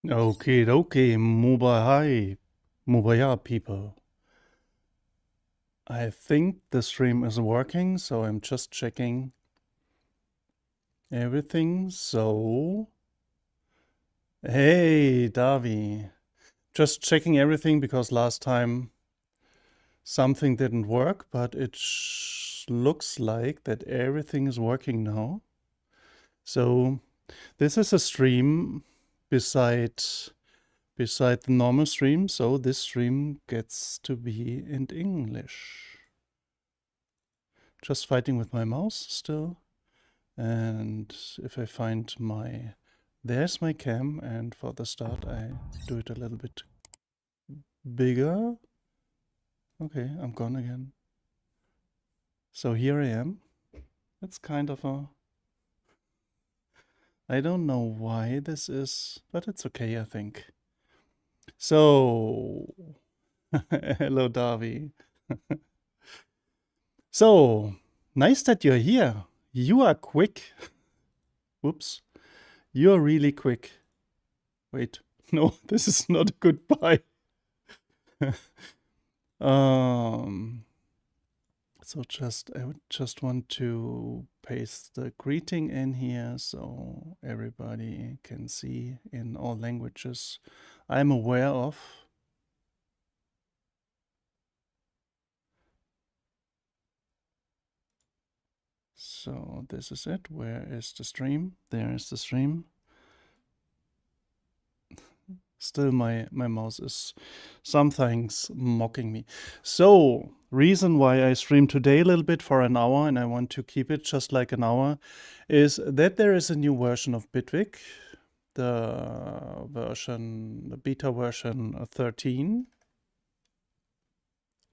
Okay, Mubaya people. I think the stream is working, so I'm just checking everything. So, hey, Davi. Just checking everything because last time something didn't work, but it looks like that everything is working now. So, this is a stream beside the normal stream, so this stream gets to be in English. Just fighting with my mouse still. And if I find there's my cam, and for the start I do it a little bit bigger. Okay, I'm gone again. So here I am. It's kind of I don't know why this is, but it's okay, I think. So, hello, Davi. So, nice that you're here. You are quick. Whoops. You're really quick. Wait, no, this is not a goodbye. So I would just want to paste the greeting in here so everybody can see in all languages I'm aware of. So this is it. Where is the stream? There is the stream. Still my mouse is sometimes mocking me. So reason why I stream today a little bit for an hour, and I want to keep it just like an hour, is that there is a new version of Bitwig, the beta version 13,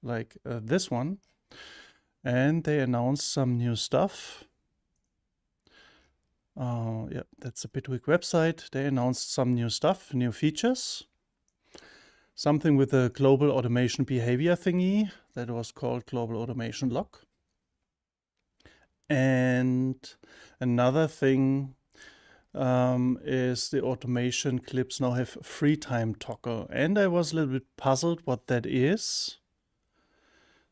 like this one, and they announced some new stuff. Yeah, that's the Bitwig website. They announced some new stuff, new features. Something with a global automation behavior thingy that was called global automation lock. And another thing is the automation clips now have free time toggle. And I was a little bit puzzled what that is.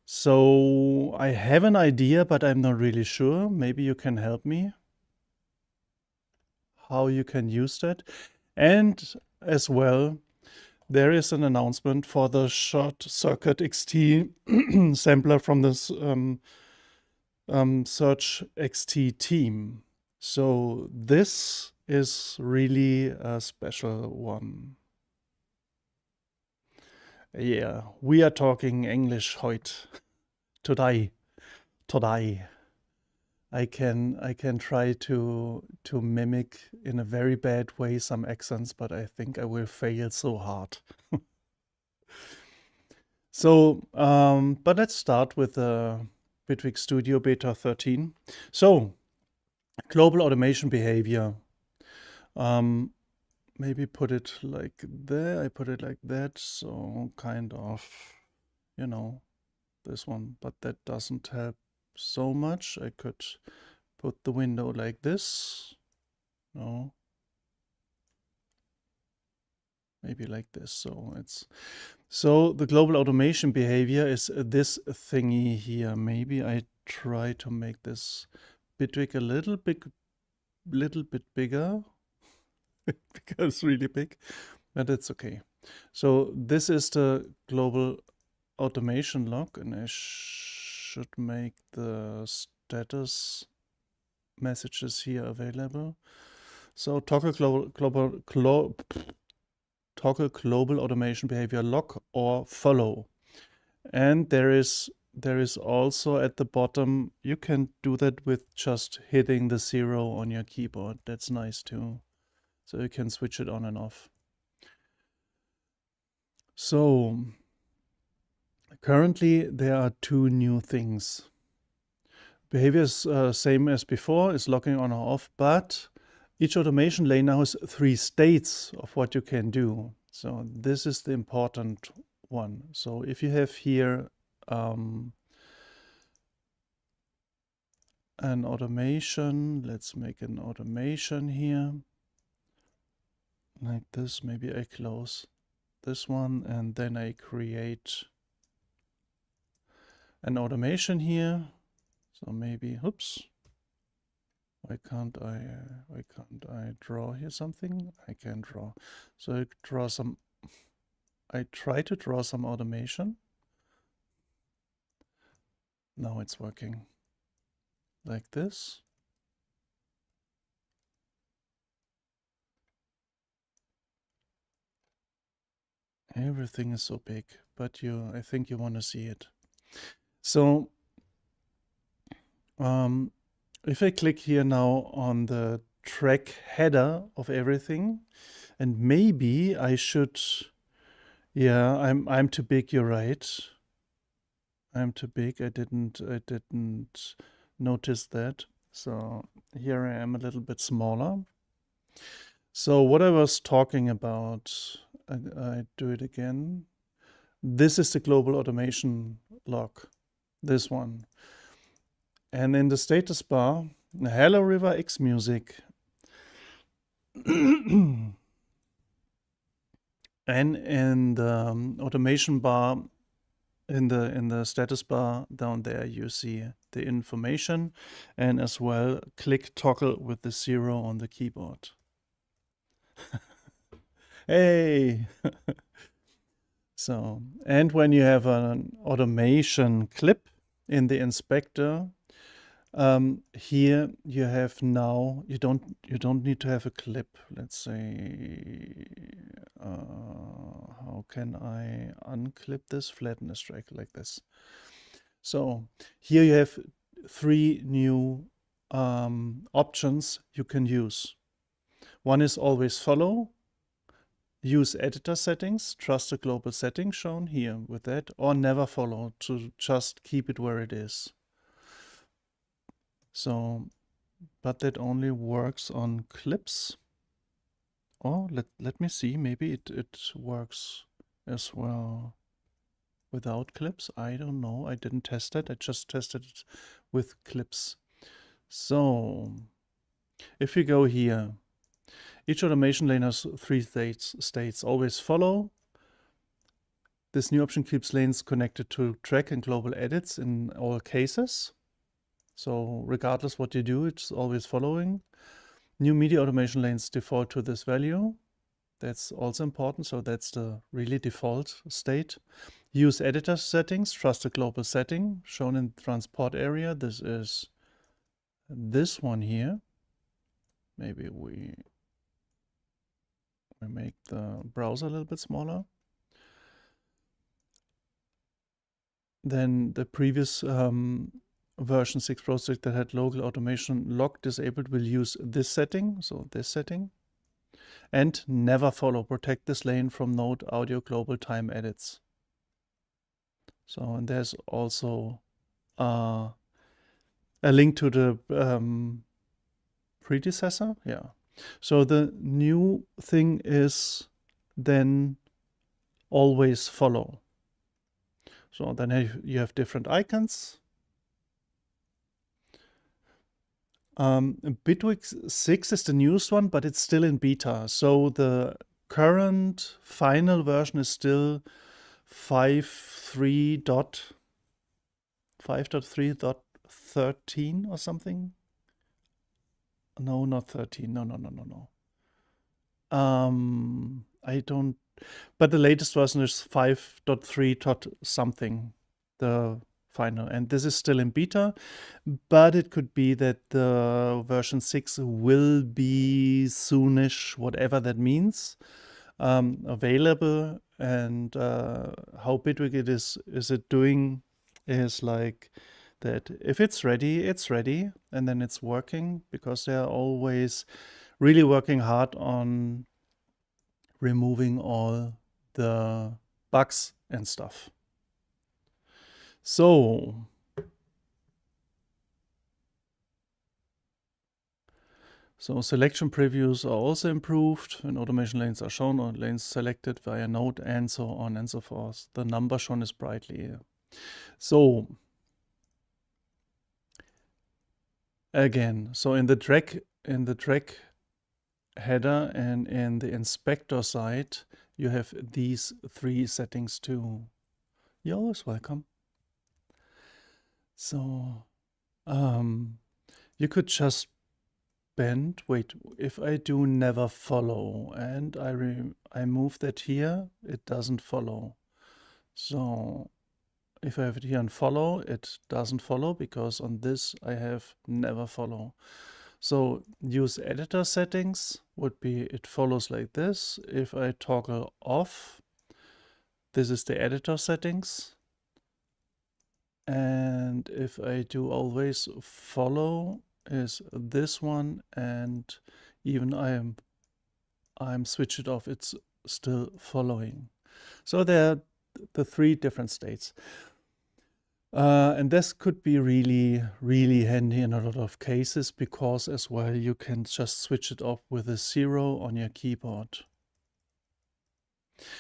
So I have an idea, but I'm not really sure. Maybe you can help me how you can use that. And as well, there is an announcement for the Short Circuit XT sampler from this Search XT team. So this is really a special one. Yeah, we are talking English heute. Today. I can try to mimic in a very bad way some accents, but I think I will fail so hard. So, but let's start with the Bitwig Studio Beta 13. So, global automation behavior. Maybe put it like there. I put it like that. So kind of, you know, this one, but that doesn't help so much. I could put the window like this. No. Maybe like this. So the global automation behavior is this thingy here. Maybe I try to make this Bitwig a little bit bigger because it's really big, but it's okay. So this is the global automation log, and I should make the status messages here available. So toggle global automation behavior log or follow. And there is also at the bottom, you can do that with just hitting the 0 on your keyboard. That's nice too. So you can switch it on and off. So currently there are two new things. Behavior is same as before, is logging on or off, but each automation lane now has 3 states of what you can do. So this is the important one. So if you have here an automation, let's make an automation here. like this. Maybe I close this one and then I create an automation here. So maybe, oops, why can't I draw here something? I can draw. So I draw some, I try to draw some automation. Now it's working like this. Everything is so big, but I think you want to see it. So if I click here now on the track header of everything, and maybe I should, yeah, I'm too big, you're right. I'm too big. I didn't notice that. So here I am a little bit smaller. So what I was talking about, I do it again. This is the global automation log, this one. And in the status bar, hello River X Music. And in the automation bar, in the status bar down there, you see the information, and as well click toggle with the 0 on the keyboard. Hey! So, and when you have an automation clip in the inspector, here you have now, you don't need to have a clip. Let's say, how can I unclip this? Flatten this track like this. So here you have 3 new options you can use. One is always follow, use editor settings, trust the global setting shown here with that, or never follow, to just keep it where it is. So, but that only works on clips. Oh, let me see, maybe it works as well without clips. I don't know, I didn't test it, I just tested it with clips. So, if we go here, each automation lane has 3 states. Always follow. This new option keeps lanes connected to track and global edits in all cases. So regardless what you do, it's always following. New MIDI automation lanes default to this value. That's also important. So that's the really default state. Use editor settings, trust the global setting shown in transport area. This is this one here. Maybe we make the browser a little bit smaller. Then the previous version 6 project that had local automation lock disabled will use this setting, so this setting. And never follow, protect this lane from node audio global time edits. So, and there's also a link to the predecessor, yeah. So the new thing is then always follow. So then you have different icons. Bitwig 6 is the newest one, but it's still in beta. So the current final version is still 5.3.13 or something. No, not 13. No. I don't. But the latest version is 5.3. something. The final, and this is still in beta, but it could be that the version 6 will be soonish, whatever that means, available. And how Bitwig is it doing is like that if it's ready, and then it's working, because they're always really working hard on removing all the bugs and stuff. So selection previews are also improved when automation lanes are shown or lanes selected via node, and so on and so forth. The number shown is brightly here. So again, so in the track header, and in the inspector side, you have these 3 settings too. You're always welcome. So you could just bend. Wait, if I do never follow and I move that here, it doesn't follow. So if I have it here on follow, it doesn't follow because on this I have never follow. So use editor settings would be it follows like this. If I toggle off, this is the editor settings. And if I do always follow is this one, and even I'm switch it off, it's still following. So there are the 3 different states. And this could be really, really handy in a lot of cases because as well you can just switch it off with a 0 on your keyboard.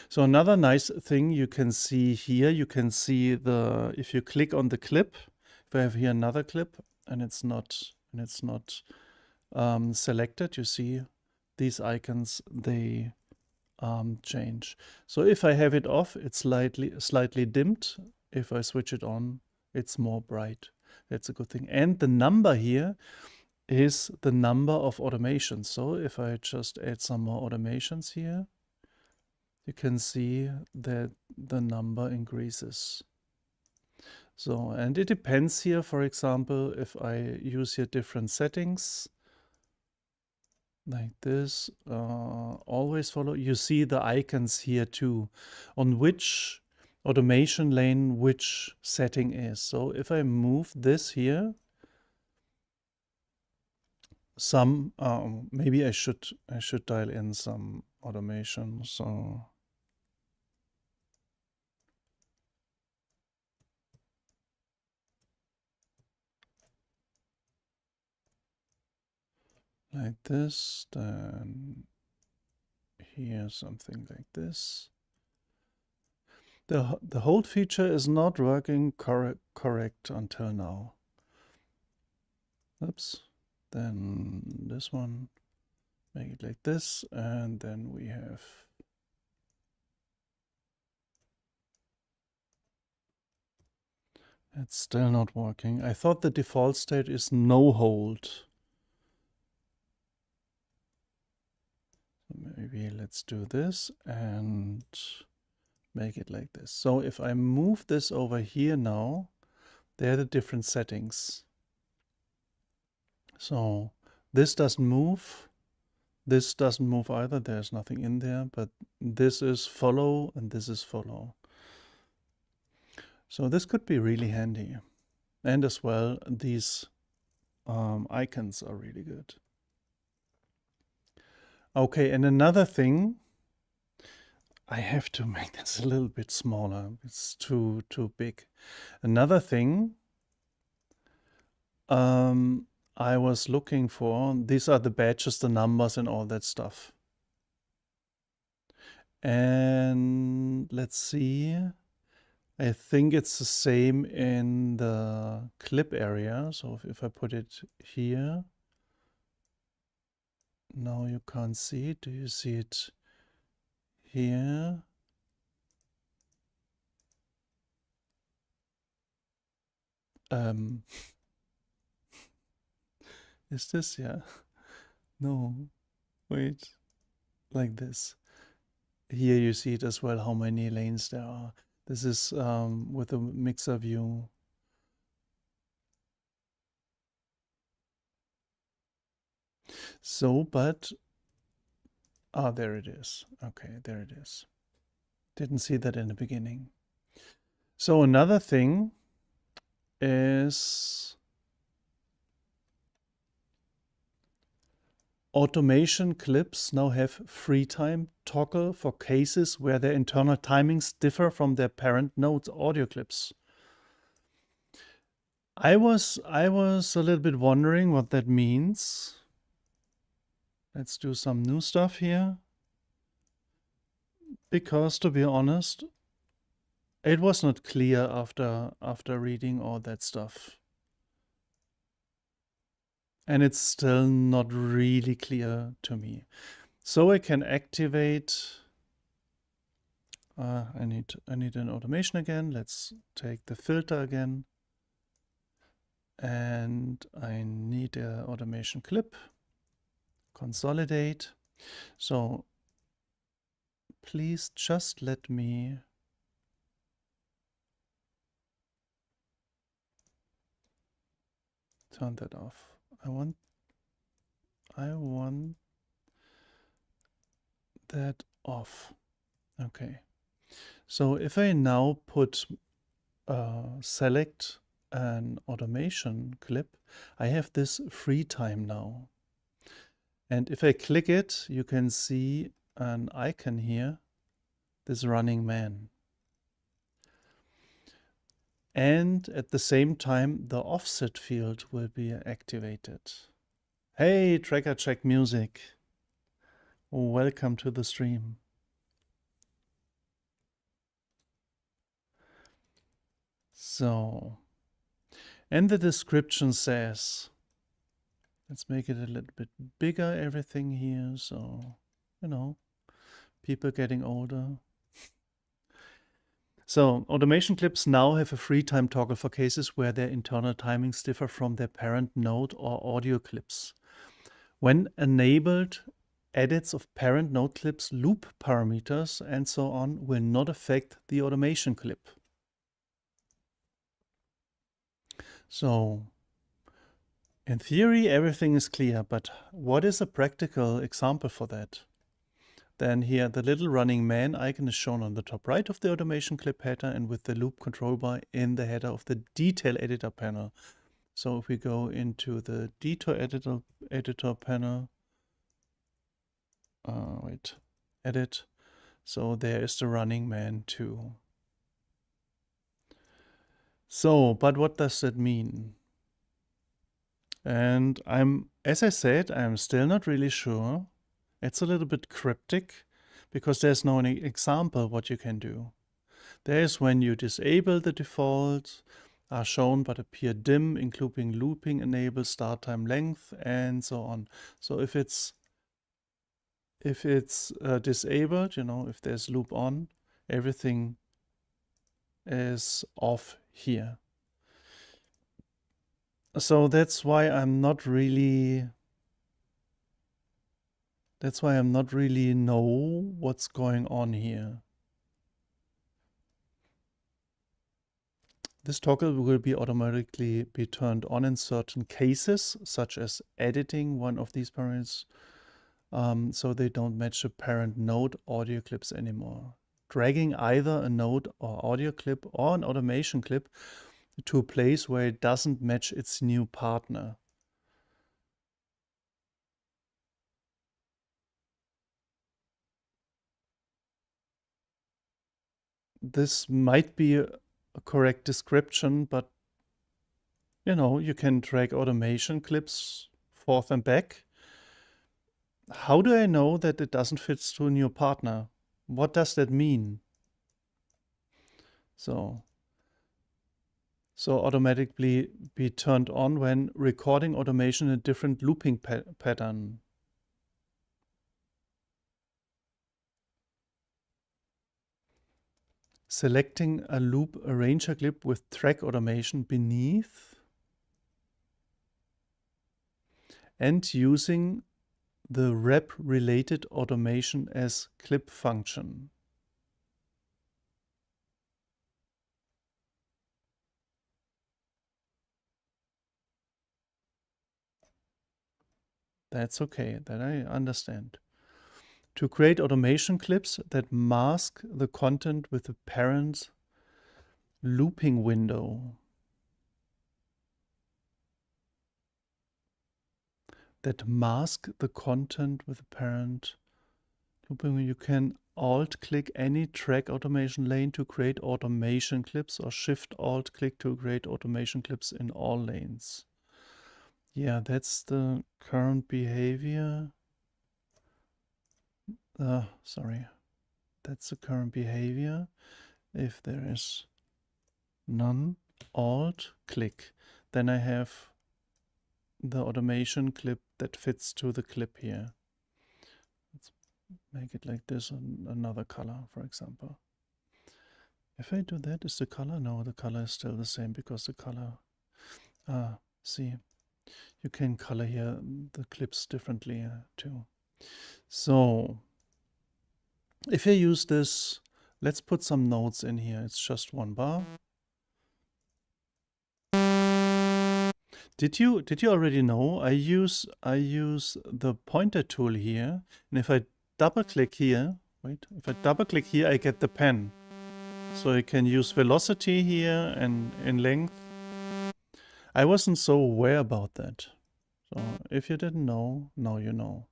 So another nice thing you can see here, you can see if you click on the clip, if I have here another clip and it's not selected, you see these icons, they change. So if I have it off, it's slightly dimmed. If I switch it on, it's more bright. That's a good thing. And the number here is the number of automations. So if I just add some more automations here, you can see that the number increases. So, and it depends here, for example, if I use here different settings, like this, always follow, you see the icons here too, on which automation lane which setting is. So if I move this here, maybe I should dial in some automation. So like this, then here something like this. The hold feature is not working correct until now. Oops. Then this one, make it like this, and then we have it's still not working. I thought the default state is no hold. Maybe let's do this and make it like this. So if I move this over here now, there are the different settings. So this doesn't move. This doesn't move either. There's nothing in there, but this is follow and this is follow. So this could be really handy. And as well, these icons are really good. Okay, and another thing, I have to make this a little bit smaller. It's too big. Another thing I was looking for, these are the badges, the numbers and all that stuff. And let's see, I think it's the same in the clip area. So if I put it here, now you can't see it. Do you see it here? Is this, yeah? No, wait, like this. Here you see it as well, how many lanes there are. This is with the mixer view. So, but, there it is. Okay, there it is. Didn't see that in the beginning. So another thing is automation clips now have free time toggle for cases where their internal timings differ from their parent node's audio clips. I was a little bit wondering what that means. Let's do some new stuff here. Because to be honest, it was not clear after reading all that stuff. and it's still not really clear to me. So I can activate, I need an automation again. Let's take the filter again. And I need an automation clip, consolidate. So please just let me turn that off. I want that off. Okay. So if I now put select an automation clip, I have this free time now. And if I click it, you can see an icon here, this running man. And at the same time, the offset field will be activated. Hey, Tracker Check Music. Welcome to the stream. So, and the description says, let's make it a little bit bigger, everything here. So, you know, people getting older. So, automation clips now have a free time toggle for cases where their internal timings differ from their parent node or audio clips. When enabled, edits of parent node clips, loop parameters, and so on will not affect the automation clip. So, in theory, everything is clear, but what is a practical example for that? Then here, the little running man icon is shown on the top right of the automation clip header and with the loop control bar in the header of the detail editor panel. So if we go into the detail editor panel, edit. So there is the running man too. So, but what does that mean? And as I said, I'm still not really sure. It's a little bit cryptic because there's no example what you can do. There's when you disable the defaults are shown but appear dim, including looping, enable, start time length, and so on. So if it's disabled, you know, if there's loop on, everything is off here. So that's why I'm not really know what's going on here. This toggle will be automatically be turned on in certain cases, such as editing one of these parameters, so they don't match the parent node audio clips anymore. Dragging either a node or audio clip or an automation clip to a place where it doesn't match its new partner. This might be a correct description, but you know, you can drag automation clips forth and back. How do I know that it doesn't fit to a new partner? What does that mean? So automatically be turned on when recording automation in a different looping pattern. Selecting a loop arranger clip with track automation beneath and using the rep related automation as clip function. That's okay, that I understand. To create automation clips that mask the content with the parent looping window. That mask the content with the parent looping. You can alt-click any track automation lane to create automation clips or shift-alt-click to create automation clips in all lanes. Yeah, that's the current behavior. Sorry. That's the current behavior. If there is none, alt-click, then I have the automation clip that fits to the clip here. Let's make it like this on another color, for example. If I do that, is the color? No, the color is still the same because the color... see, you can color here the clips differently too. So, if I use this, let's put some notes in here. It's just one bar. Did you already know I use the pointer tool here, and if I double click here, if I double click here, I get the pen. So I can use velocity here and in length. I wasn't so aware about that. So if you didn't know, now you know.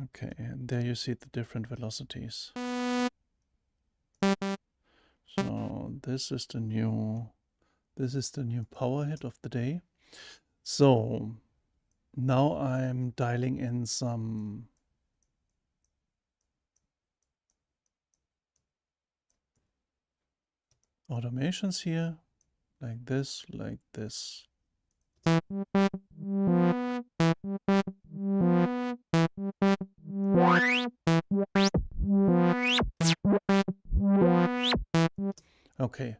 Okay, and there you see the different velocities. So this is the new power hit of the day. So now I'm dialing in some automations here, like this, like this. Okay.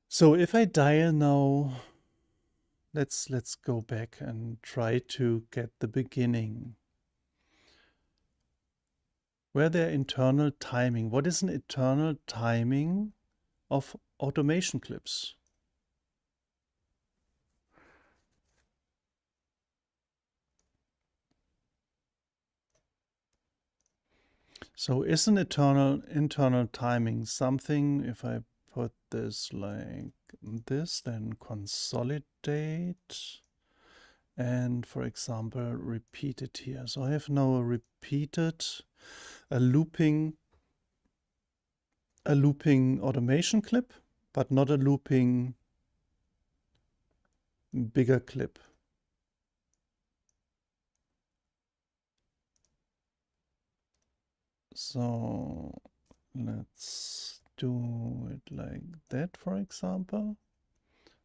So if I dial now, let's go back and try to get the beginning. Where there internal timing. What is an internal timing of automation clips? So is an internal timing something, if I put this like this, then consolidate and, for example, repeat it here. So I have now a looping automation clip, but not a looping bigger clip. So let's do it like that, for example.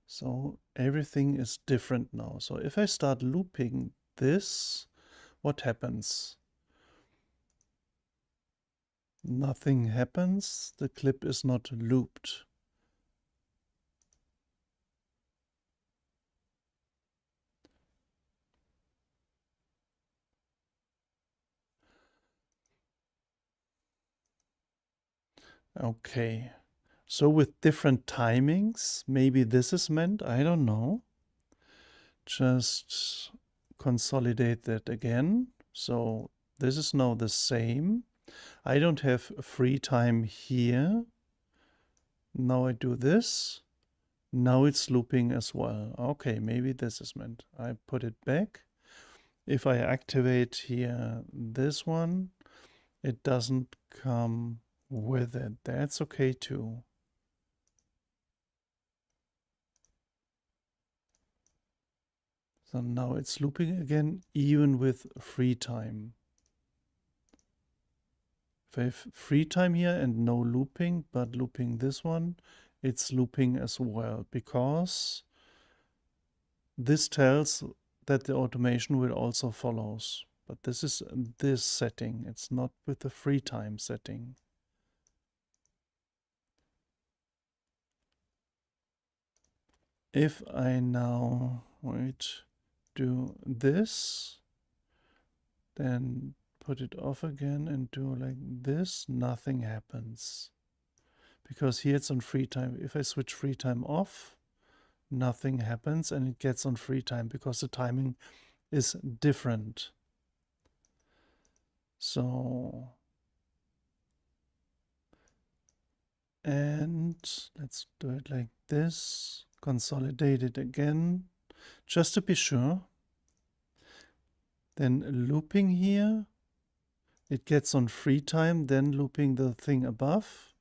So everything is different now. So if I start looping this, what happens? Nothing happens. The clip is not looped. Okay. So with different timings, maybe this is meant, I don't know. Just consolidate that again. So this is now the same. I don't have free time here. Now I do this. Now it's looping as well. Okay, maybe this is meant. I put it back. If I activate here this one, it doesn't come with it. That's okay too. So now it's looping again, even with free time. If I have free time here and no looping, but looping this one, it's looping as well, because this tells that the automation will also follows. But this is this setting. It's not with the free time setting. If I now do this, then put it off again and do like this, nothing happens. Because here it's on free time. If I switch free time off, nothing happens, and it gets on free time because the timing is different. So, and let's do it like this, consolidate it again, just to be sure. Then looping here, it gets on free time, then looping the thing above.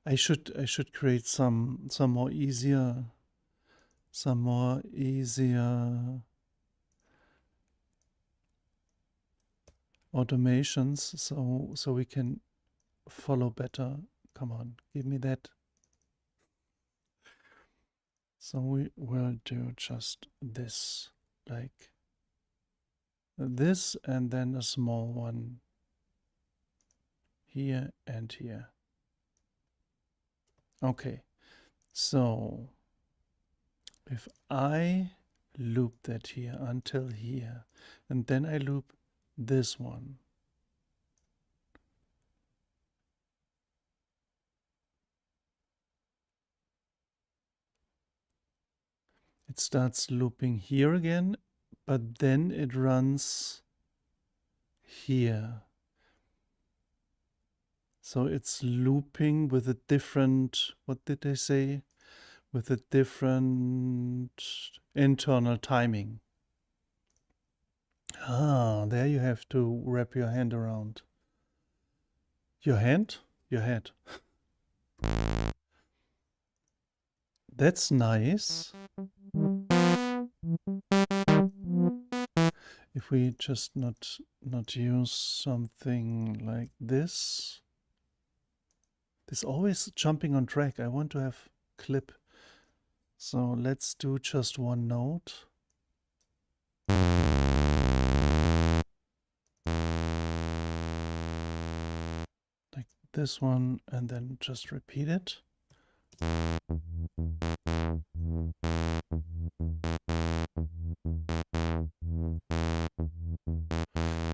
I should create some more easier automations so we can follow better. Come on, give me that. So we will do just this, like this, and then a small one here and here. Okay, so if I loop that here until here, and then I loop this one, it starts looping here again, but then it runs here. So it's looping with a different, what did they say? With a different internal timing. Ah, there you have to wrap your hand around. Your hand? Your head. That's nice. If we just not use something like this. This always jumping on track. I want to have clip. So let's do just one note. Like this one, and then just repeat it.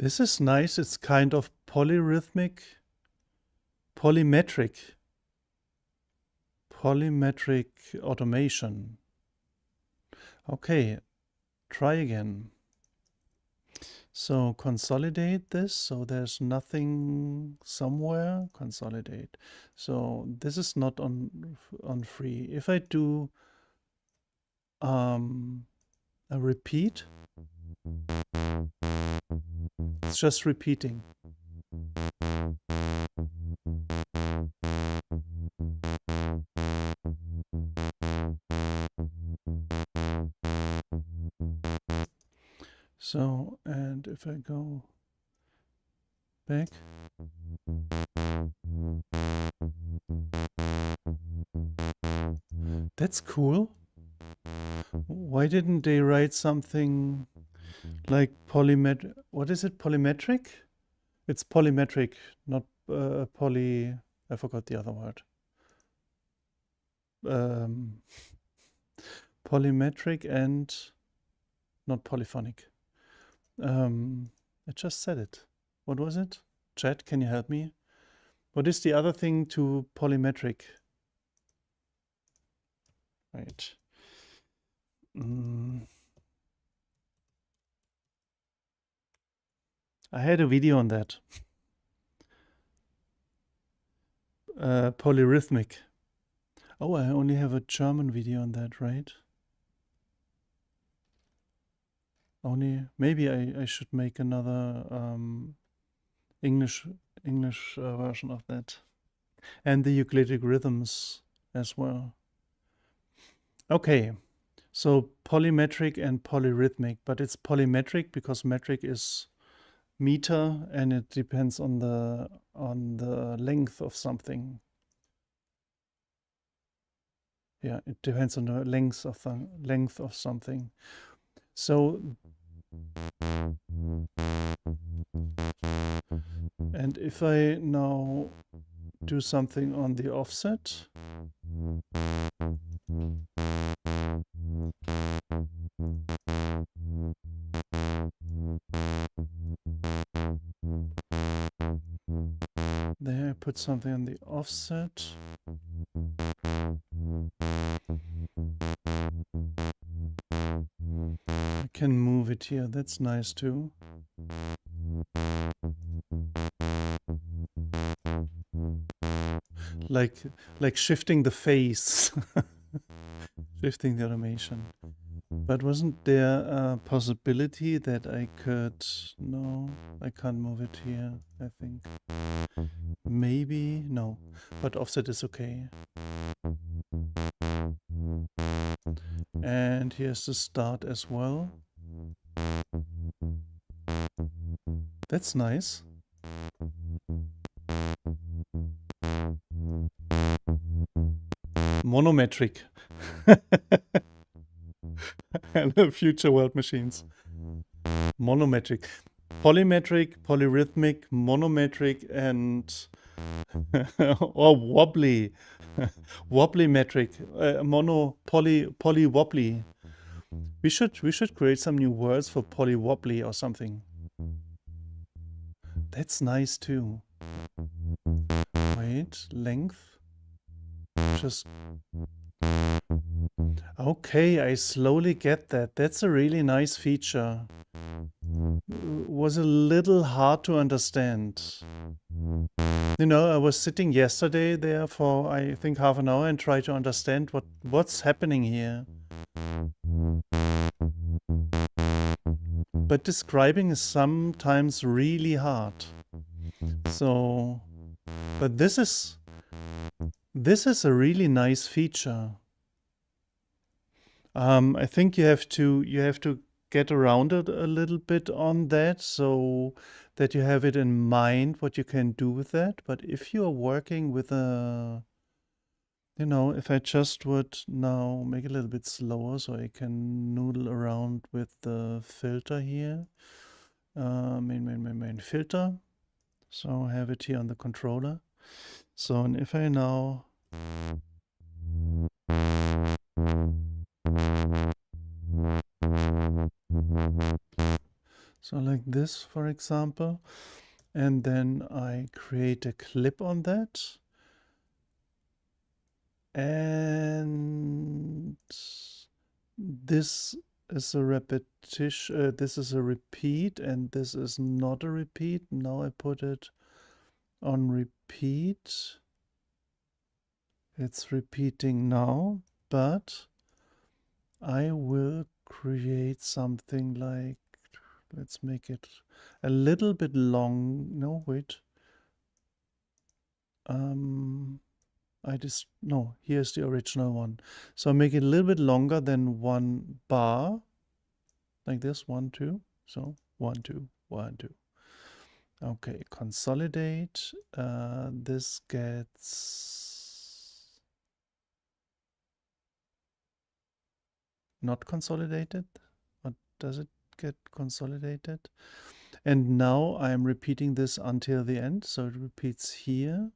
This is nice. It's kind of polyrhythmic, polymetric automation. Okay, try again. So consolidate this, so there's nothing somewhere, consolidate. So this is not on free. If I do a repeat, it's just repeating. So, and if I go back, that's cool. Why didn't they write something like polymetric? What is it? Polymetric? It's polymetric, not poly. I forgot the other word. Polymetric and not polyphonic. I just said it. What was it? Chat, can you help me? What is the other thing to polymetric? Right. I had a video on that. Polyrhythmic. Oh, I only have a German video on that, right? Only maybe I should make another English version of that, and the Euclidic rhythms as well. Okay, so polymetric and polyrhythmic, but it's polymetric because metric is meter, and it depends on the length of something. Yeah, it depends on the length of something. So, and if I now do something on the offset, there I put something on the offset. I can move it here, that's nice too. Like shifting the phase, shifting the automation. But wasn't there a possibility that I could... No, I can't move it here, I think. Maybe, no, but offset is okay. And here's the start as well. That's nice. Monometric. And the future world machines. Monometric. Polymetric, polyrhythmic, monometric, and or wobbly. Wobbly metric. Poly wobbly. We should create some new words for poly wobbly or something. That's nice too. Wait, length. Just... Okay, I slowly get that. That's a really nice feature. Was a little hard to understand. You know, I was sitting yesterday there for, I think, half an hour and tried to understand what's happening here. But describing is sometimes really hard. So, but this is a really nice feature. I think you have to get around it a little bit on that, so that you have it in mind what you can do with that. But if you are working with a, you know, if I just would now make it a little bit slower so I can noodle around with the filter here, main filter. So I have it here on the controller. So, and if I now so like this, for example, and then I create a clip on that, and this is a repetition, this is a repeat, and this is not a repeat. Now I put it on repeat. It's repeating now, but I will create something like, let's make it a little bit long. No, wait. No, here's the original one. So make it a little bit longer than one bar, like this, 1, 2. So 1, 2, 1, 2. Okay, consolidate. This gets not consolidated. Or does it get consolidated? And now I'm repeating this until the end. So it repeats here.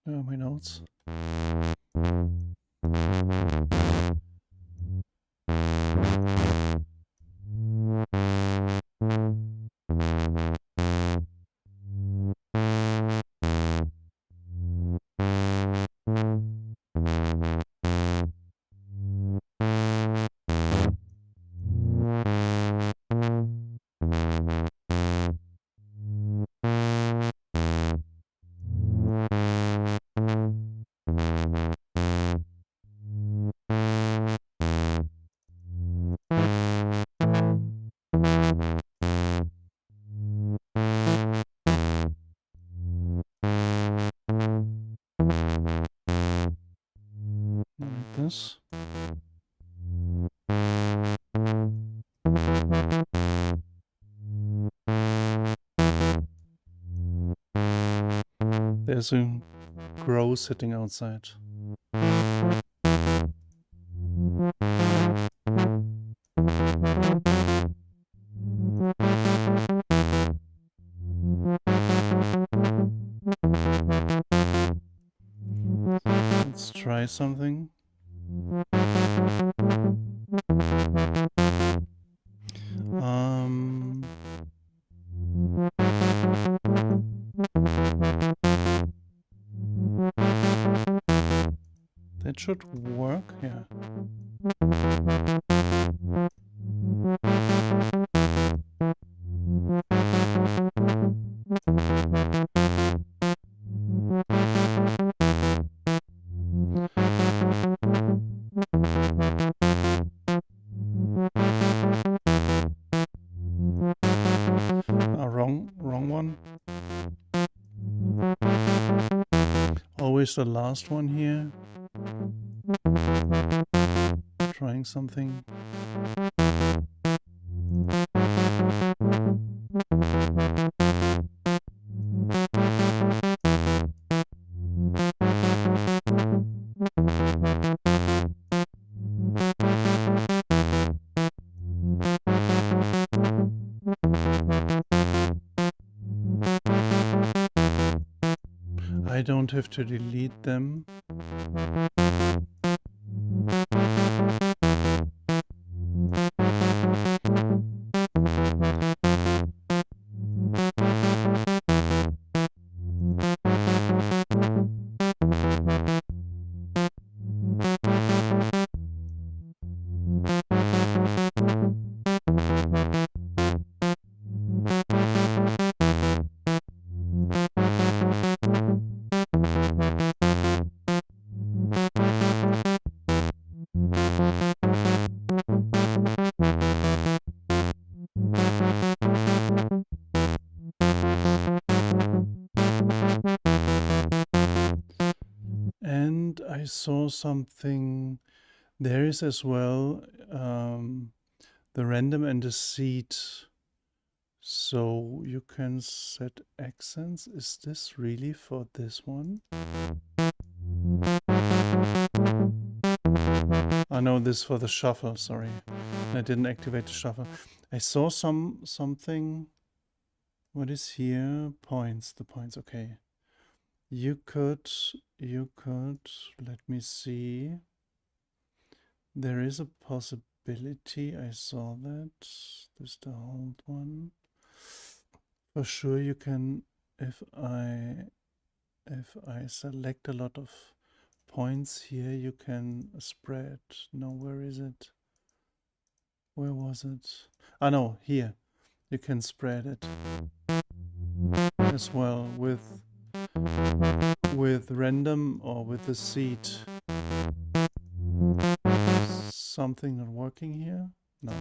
My notes. Like this. There's a crow sitting outside. Let's try something. That should work, yeah. always the last one here. Trying something. I don't have to delete them. And I saw something, there is as well the random and the seed. So you can set accents. Is this really for this one? I know this for the shuffle, sorry. I didn't activate the shuffle. I saw something. What is here? Points, the points, okay. You could, let me see. There is a possibility, I saw that. This is the hold one. For sure you can, if I select a lot of points here, you can spread. No, where is it? Where was it? Ah, no, here. You can spread it as well with random or with the seed. Something not working here? No.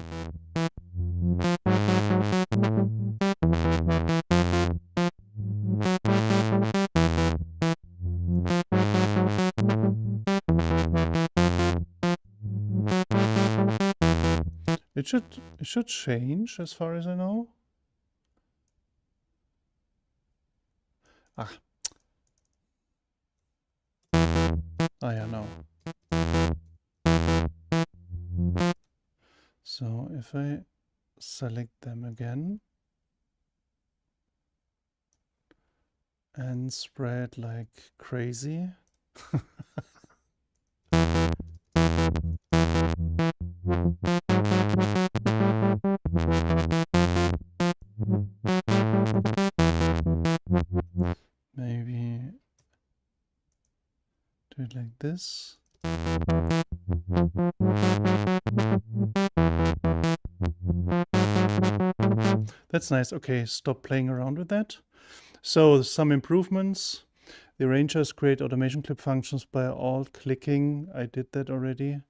It should change as far as I know. Ah. Ah, yeah, no. So if I select them again and spread like crazy. Maybe do it like this. That's nice. Okay, stop playing around with that. So some improvements. The arrangers create automation clip functions by alt clicking. I did that already.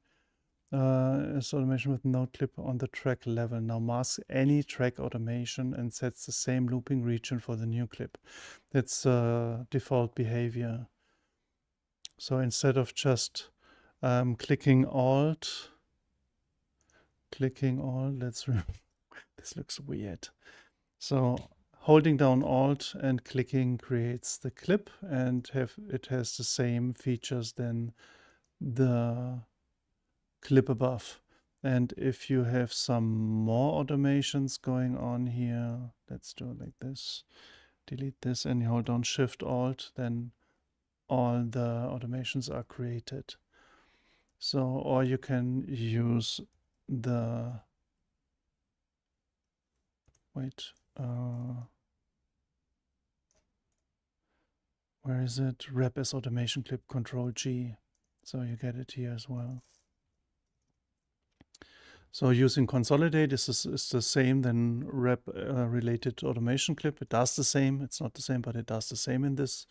As automation with node clip on the track level. Now mask any track automation and sets the same looping region for the new clip. That's default behavior. So instead of just clicking alt, let's this looks weird. So holding down alt and clicking creates the clip, and it has the same features than the clip above. And if you have some more automations going on here, let's do it like this. Delete this and you hold down Shift Alt, then all the automations are created. So, or you can use the, where is it? Rep as automation clip, Control G. So you get it here as well. So using consolidate is the same than rep related automation clip. It does the same. It's not the same, but it does the same in this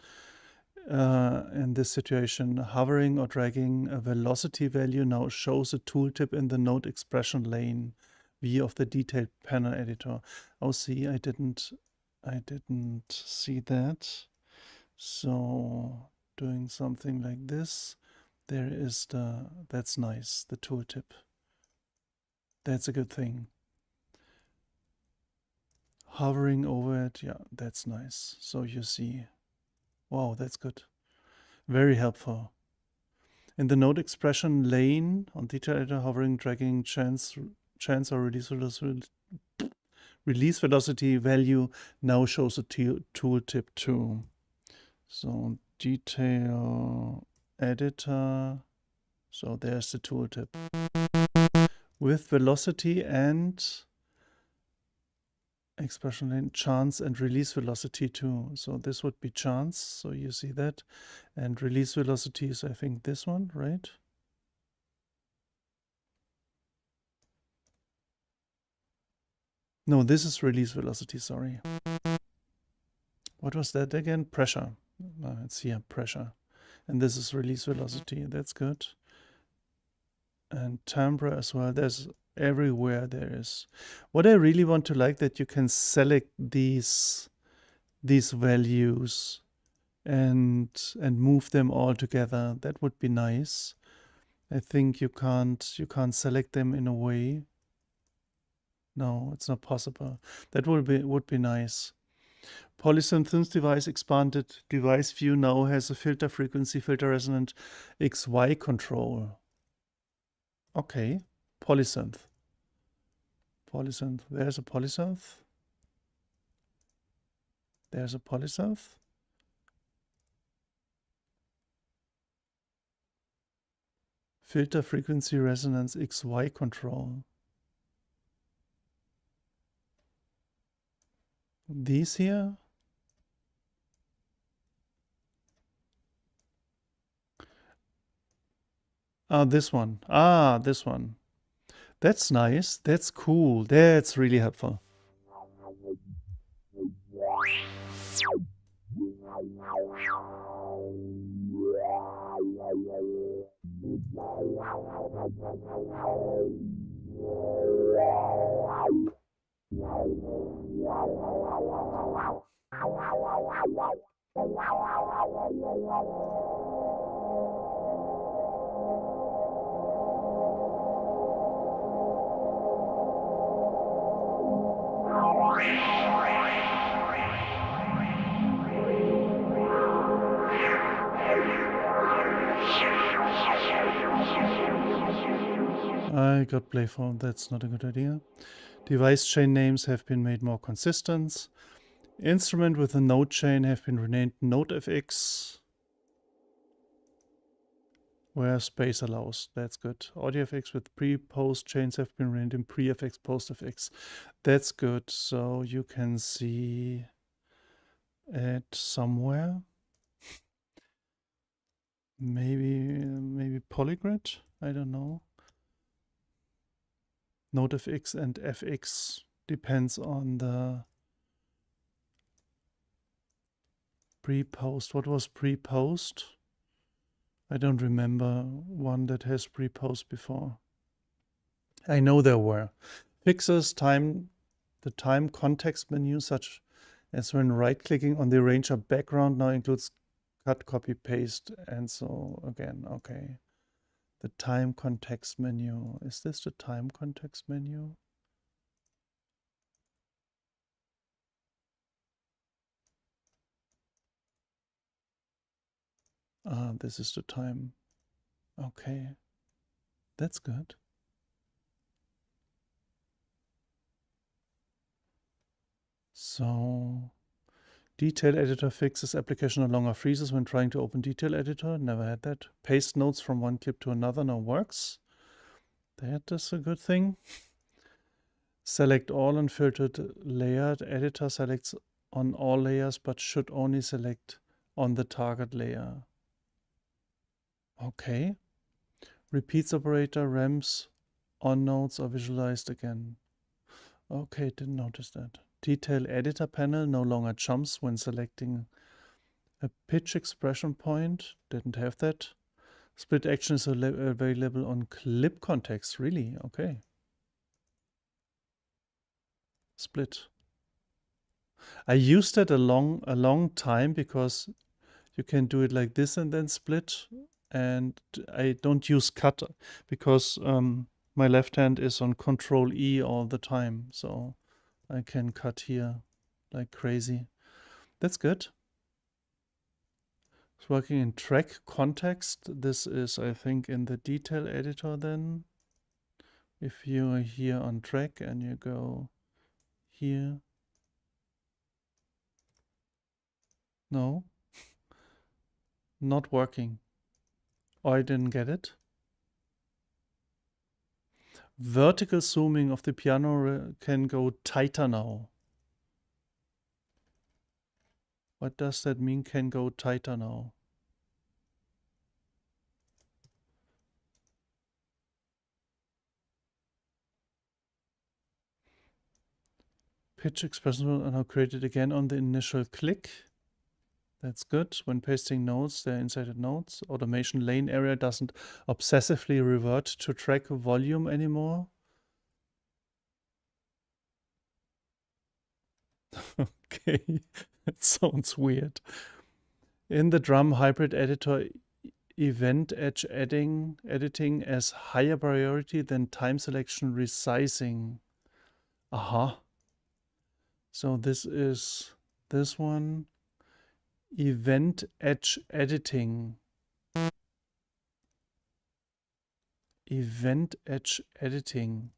situation. Hovering or dragging a velocity value now shows a tooltip in the node expression lane view of the detailed panel editor. Oh, see, I didn't see that. So doing something like this. There is that's nice, the tooltip. That's a good thing. Hovering over it, yeah, that's nice. So you see, wow, that's good. Very helpful. In the node expression lane on detail editor, hovering, dragging, chance or release velocity value now shows a tooltip too. So detail editor. So there's the tooltip with velocity and expression lane, chance and release velocity too. So this would be chance. So you see that, and release velocity is, I think, this one, right? No, this is release velocity. Sorry. What was that again? Pressure. It's here, pressure. And this is release velocity. That's good. And timbre as well. There's everywhere there is. What I really want to like that you can select these values and move them all together. That would be nice. I think you can't select them in a way. No, it's not possible. That would be nice. Polysynthesis device expanded device view now has a filter frequency, filter resonant XY control. Okay, polysynth. Polysynth. There's a polysynth. There's a polysynth. Filter frequency resonance XY control. These here. This one. This one. That's nice. That's cool. That's really helpful. I got playful. That's not a good idea. Device chain names have been made more consistent. Instrument with a node chain have been renamed NodeFX, where space allows. That's good. AudioFX with pre-post chains have been renamed in pre-FX, post-FX. That's good. So you can see it somewhere. Maybe Polygrid. I don't know. NodeFX and FX depends on the pre-post. What was pre-post? I don't remember one that has pre-post before. I know there were. Fixes the time context menu, such as when right-clicking on the arranger background now includes cut, copy, paste, and so again. Okay. The time context menu. Is this the time context menu? This is the time. Okay. That's good. So, detail editor fixes application no longer freezes when trying to open detail editor. Never had that. Paste notes from one clip to another now works. That is a good thing. Select all unfiltered layered editor selects on all layers but should only select on the target layer. Okay. Repeats operator, ramps on nodes are visualized again. Okay, didn't notice that. Detail editor panel no longer jumps when selecting a pitch expression point. Didn't have that. Split action is available on clip context. Really? Okay. Split. I used that a long time because You can do it like this and then split. And I don't use cut because my left hand is on Control E all the time. So I can cut here like crazy. That's good. It's working in track context. This is, I think, in the detail editor then. If you are here on track and you go here. No. Not working. Oh, I didn't get it. Vertical zooming of the piano can go tighter now. What does that mean, can go tighter now? Pitch expression are now created again on the initial click. That's good. When pasting notes, they're inserted notes. Automation lane area doesn't obsessively revert to track volume anymore. Okay, that sounds weird. In the drum hybrid editor, event edge editing as higher priority than time selection resizing. Aha. So this is this one. Event edge editing. Event edge editing.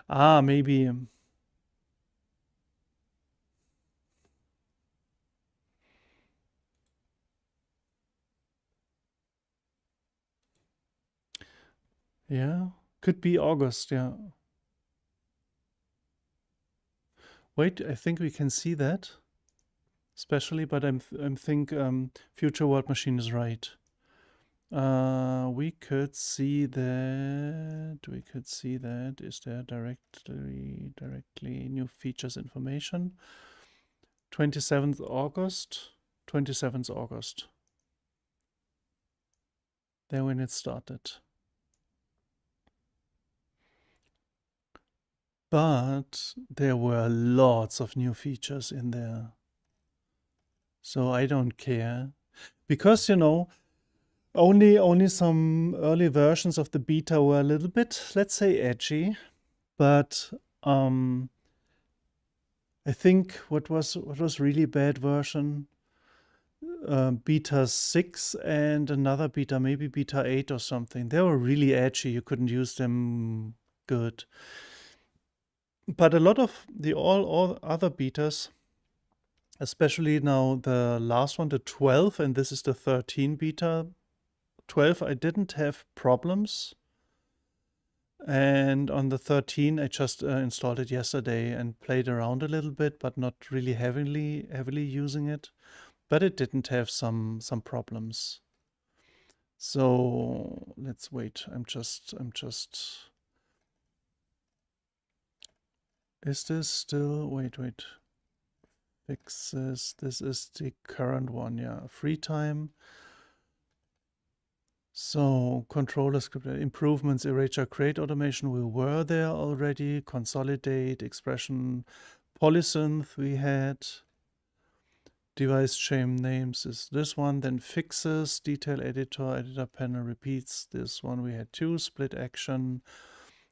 Ah, maybe. Yeah, could be August, yeah. Wait, I think we can see that. Especially, but I'm think Future World Machine is right. We could see that. We could see that. Is there directly new features information? 27th August. 27th August. There when it started. But there were lots of new features in there. So I don't care. Because, you know, only some early versions of the beta were a little bit, let's say, edgy. But I think what was really bad version, beta 6 and another beta, maybe beta 8 or something. They were really edgy. You couldn't use them good. But a lot of the all other betas, especially now the last one, the 12, and this is the 13 beta. 12, I didn't have problems. And on the 13, I just installed it yesterday and played around a little bit, but not really heavily using it. But it didn't have some problems. So let's wait. I'm just. Is this still? Wait. Fixes. This is the current one. Yeah, free time. So controller script improvements, erasure, create automation. We were there already. Consolidate, expression, polysynth we had. Device chain names is this one. Then fixes, detail editor, editor panel repeats. This one we had two. Split action,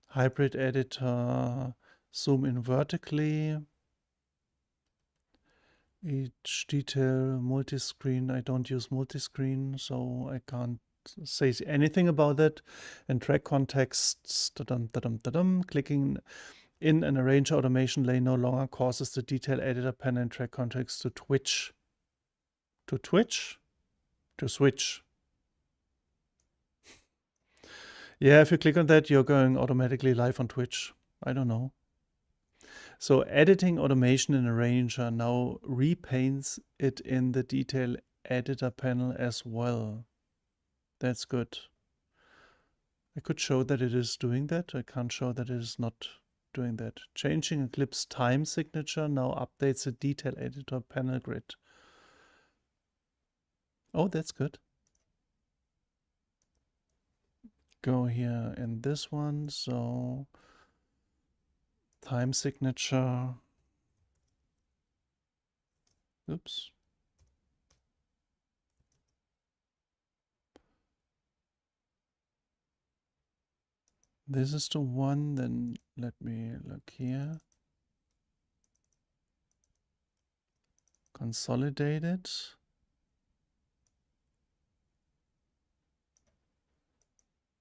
hybrid editor, zoom in vertically. Each detail, multi-screen. I don't use multi-screen, so I can't say anything about that. And track contexts, clicking in an arrange automation lane no longer causes the detail editor panel and track context to twitch. To twitch? To switch. Yeah, if you click on that, you're going automatically live on Twitch. I don't know. So editing automation in Arranger now repaints it in the detail editor panel as well. That's good. I could show that it is doing that. I can't show that it is not doing that. Changing Eclipse time signature now updates the detail editor panel grid. Oh, that's good. Go here in this one. So Time signature. Oops. This is the one, then let me look here. Consolidate it.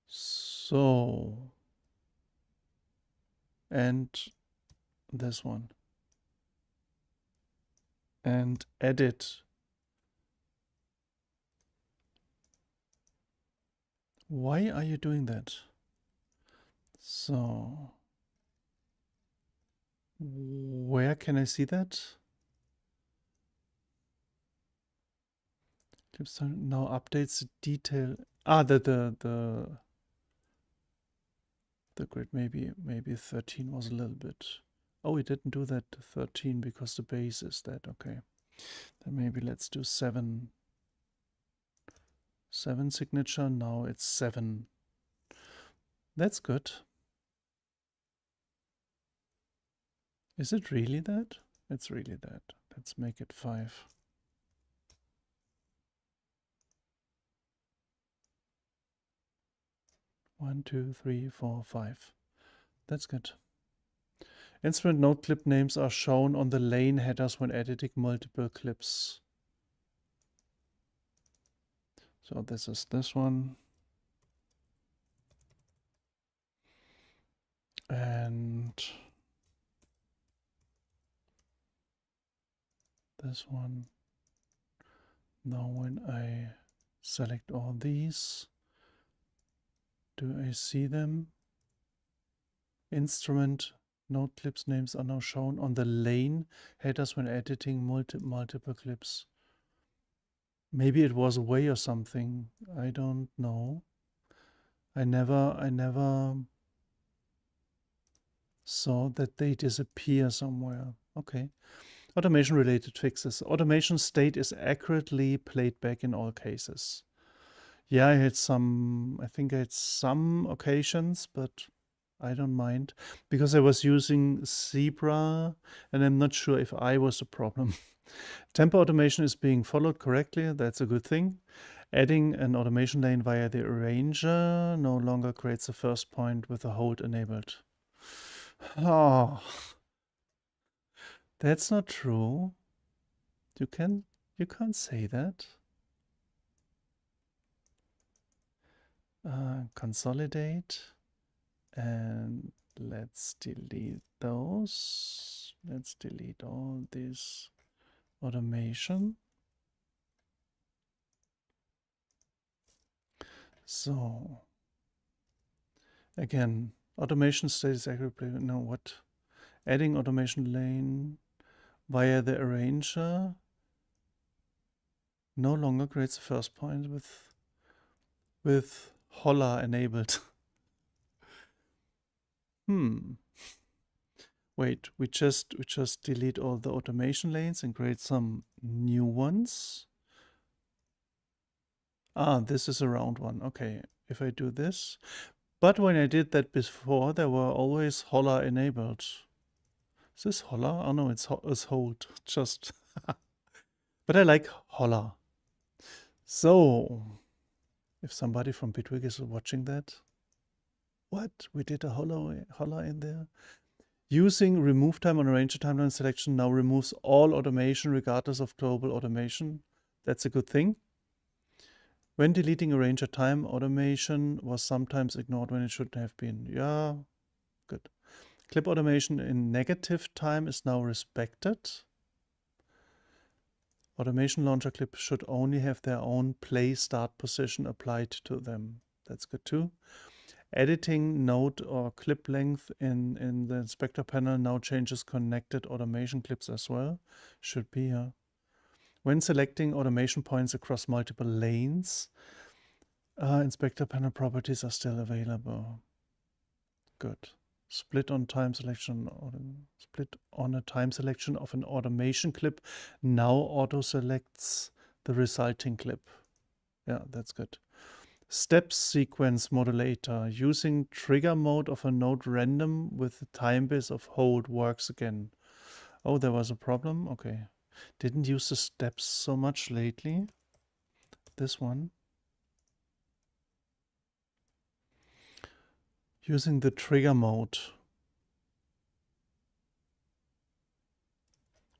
So, and this one. And edit. Why are you doing that? So, where can I see that? Now updates the detail. Ah, the grid. Maybe 13 was a little bit. Oh, we didn't do that 13 because the base is that. Okay, then maybe let's do 7. 7 signature. Now it's 7. That's good. Is it really that? It's really that. Let's make it 5. One, 2, 3, 4, 5. That's good. Instrument node clip names are shown on the lane headers when editing multiple clips. So this is this one. And this one. Now when I select all these, do I see them? Instrument node clips names are now shown on the lane headers when editing multiple clips. Maybe it was away or something. I don't know. I never saw that they disappear somewhere. Okay. Automation related fixes. Automation state is accurately played back in all cases. Yeah, I think I had some occasions, but I don't mind because I was using Zebra and I'm not sure if I was the problem. Tempo automation is being followed correctly. That's a good thing. Adding an automation lane via the arranger no longer creates the first point with a hold enabled. Oh, that's not true. You can't say that. Consolidate and let's delete those. Let's delete all this automation. So again, automation state is accurately. No, what? Adding automation lane via the arranger no longer creates the first point with holla enabled. Wait, we just delete all the automation lanes and create some new ones. Ah, this is a round one. Okay, if I do this. But when I did that before, there were always holla enabled. Is this holla? Oh no, it's hold. Just. But I like holla. So, if somebody from Bitwig is watching that, what? We did a holla in there? Using remove time on arranger timeline selection now removes all automation regardless of global automation. That's a good thing. When deleting arranger time, automation was sometimes ignored when it shouldn't have been. Yeah, good. Clip automation in negative time is now respected. Automation launcher clip should only have their own play start position applied to them. That's good too. Editing node or clip length in the inspector panel now changes connected automation clips as well. Should be here. When selecting automation points across multiple lanes, inspector panel properties are still available. Good. Split on time selection. Split on a time selection of an automation clip now auto selects the resulting clip. Yeah, that's good. Step sequence modulator. Using trigger mode of a node random with the time base of hold works again. Oh, there was a problem? Okay. Didn't use the steps so much lately. This one. Using the trigger mode.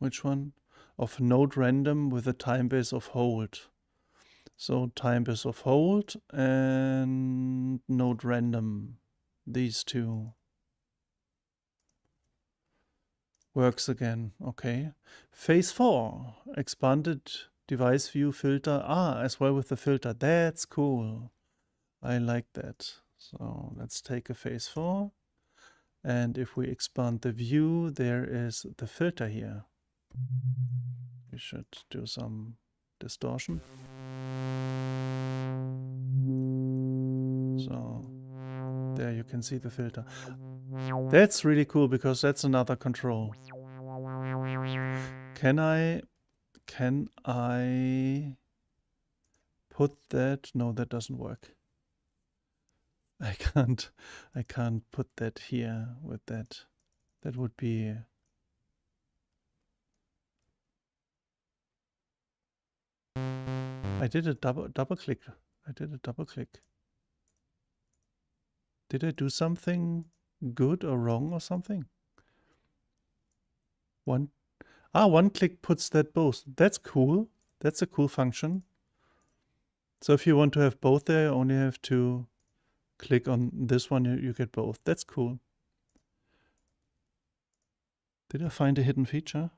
Which one? Of node random with a time base of hold. So time base of hold and node random. These two. Works again. Okay. Phase 4. Expanded device view filter. As well with the filter. That's cool. I like that. So let's take a phase 4. And if we expand the view, there is the filter here. We should do some distortion. So there you can see the filter. That's really cool because that's another control. Can I put that? No, that doesn't work. I can't put that here with that. That would be I did a double click. Did I do something good or wrong or something? One click puts that both. That's cool. That's a cool function. So if you want to have both there, you only have to click on this one, you get both. That's cool. Did I find a hidden feature?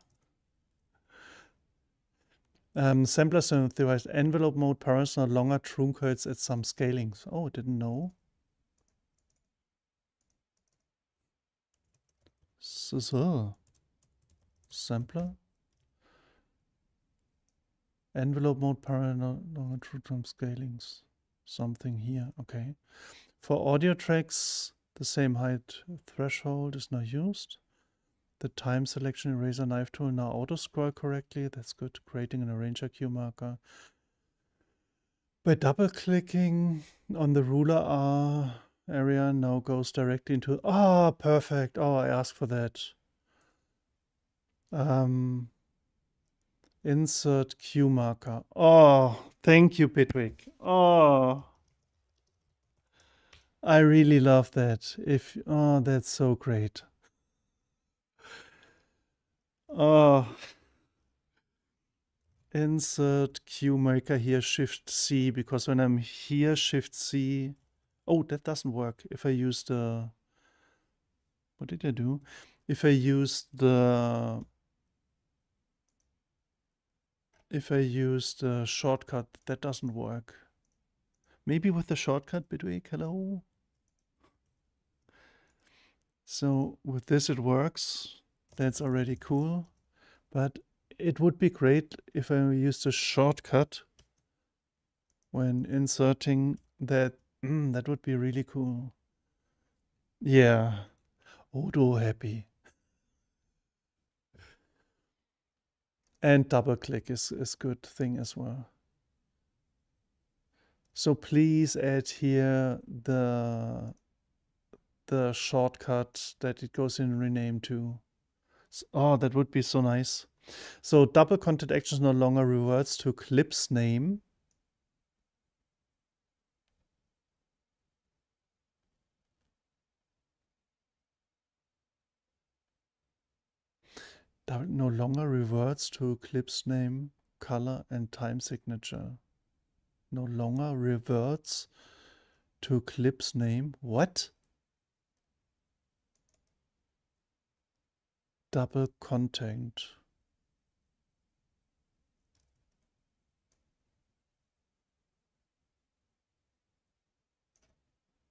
Sampler synth device envelope mode parameters no longer truncates at some scalings. Oh, didn't know. So. Sampler. Envelope mode parameter no longer true to scalings. Something here. Okay. For audio tracks, the same height threshold is now used. The time selection eraser knife tool now auto scroll correctly. That's good. Creating an arranger cue marker. By double clicking on the ruler R area now goes directly into perfect. Oh, I asked for that. Insert cue marker. Oh, thank you, Bitwig. Oh, I really love that. That's so great. Oh, insert cue marker here, Shift C, because when I'm here, Shift C. Oh, that doesn't work. If I use the, what did I do? If I use the shortcut, that doesn't work. Maybe with the shortcut, Bitwig, hello? So with this it works. That's already cool. But it would be great if I used a shortcut when inserting that. That would be really cool. Yeah. Odo happy. And double click is good thing as well. So please add here the shortcut that it goes in rename to. Oh, that would be so nice. So double content actions no longer reverts to clip's name. No longer reverts to clip's name, color, and time signature. No longer reverts to clip's name. What? Double content.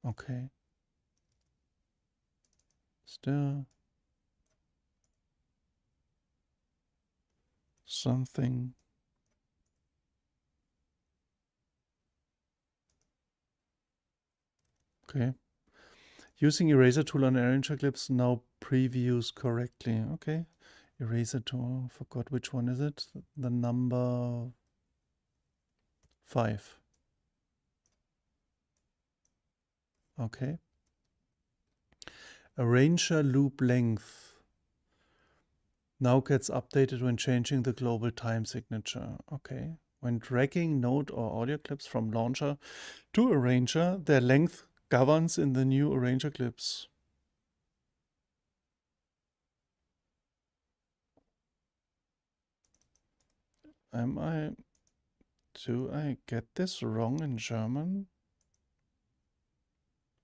Okay. Still something. Okay. Using eraser tool on arranger clips now previews correctly. Okay. Eraser tool. Forgot which one is it. The number 5. Okay. Arranger loop length now gets updated when changing the global time signature. Okay. When dragging node or audio clips from launcher to arranger, their length governs in the new arranger clips. Do I get this wrong in German?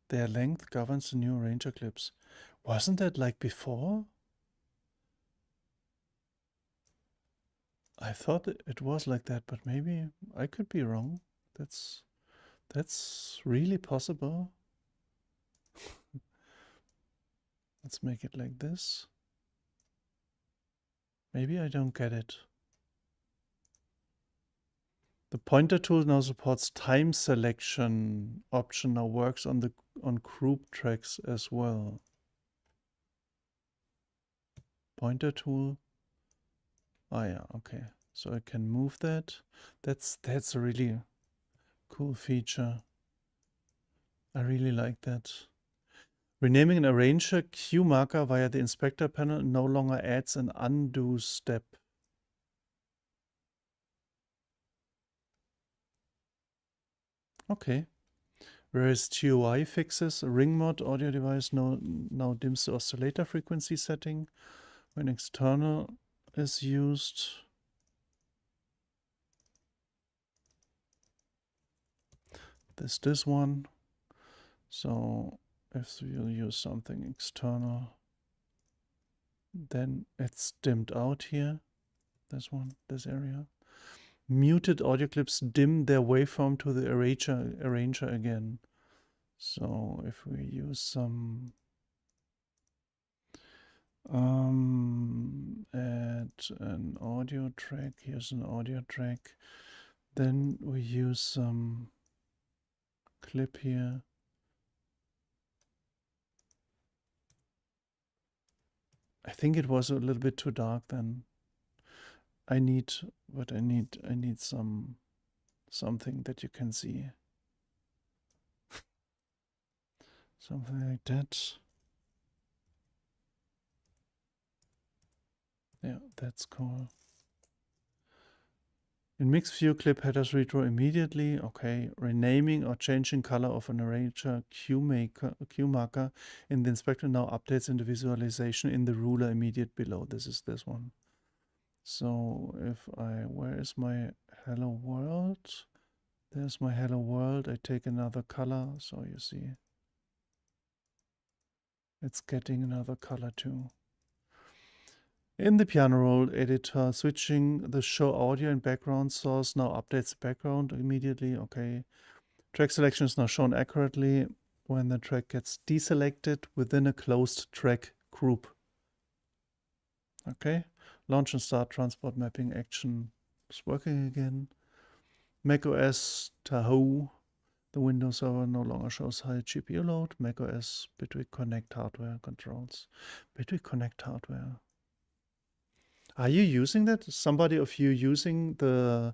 Their length governs the new arranger clips. Wasn't that like before? I thought it was like that, but maybe I could be wrong. That's really possible. Let's make it like this. Maybe I don't get it. The pointer tool now supports time selection option, now works on group tracks as well. Pointer tool. Oh yeah, okay. So I can move that. That's a really cool feature. I really like that. Renaming an arranger cue marker via the inspector panel no longer adds an undo step. Okay. Whereas GUI fixes a ring mod audio device now dims the oscillator frequency setting when external is used. This one. So if you use something external, then it's dimmed out here. This one, this area. Muted audio clips dim their waveform to the arranger again. So if we use some add an audio track, here's an audio track, then we use some clip here. I think it was a little bit too dark then. I need something that you can see. Something like that. Yeah, that's cool. In mixed view, clip headers redraw immediately. Okay, renaming or changing color of an arranger cue marker in the inspector now updates in the visualization in the ruler immediate below. This is this one. So where is my hello world? There's my hello world. I take another color, so you see it's getting another color too. In the piano roll editor, switching the show audio and background source now updates the background immediately. Okay. Track selection is now shown accurately when the track gets deselected within a closed track group. Okay. Launch and start transport mapping action is working again. macOS Tahoe. The Windows server no longer shows high GPU load. macOS Bitwig Connect hardware controls. Bitwig Connect hardware. Are you using that? Somebody of you using the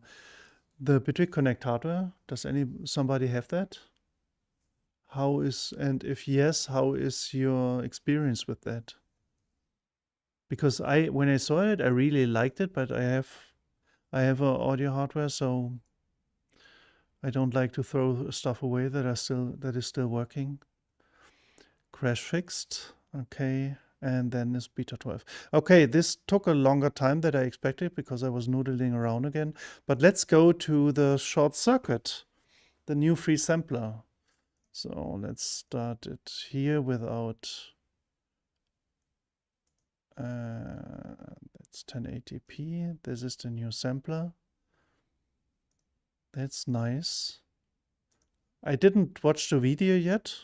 Bitwig Connect hardware? Does somebody have that? And if yes, how is your experience with that? Because when I saw it, I really liked it, but I have a audio hardware, so I don't like to throw stuff away that is still working. Crash fixed. Okay. And then is beta 12. Okay, this took a longer time than I expected because I was noodling around again. But let's go to the short circuit, the new free sampler. So let's start it here without, that's 1080p. This is the new sampler. That's nice. I didn't watch the video yet.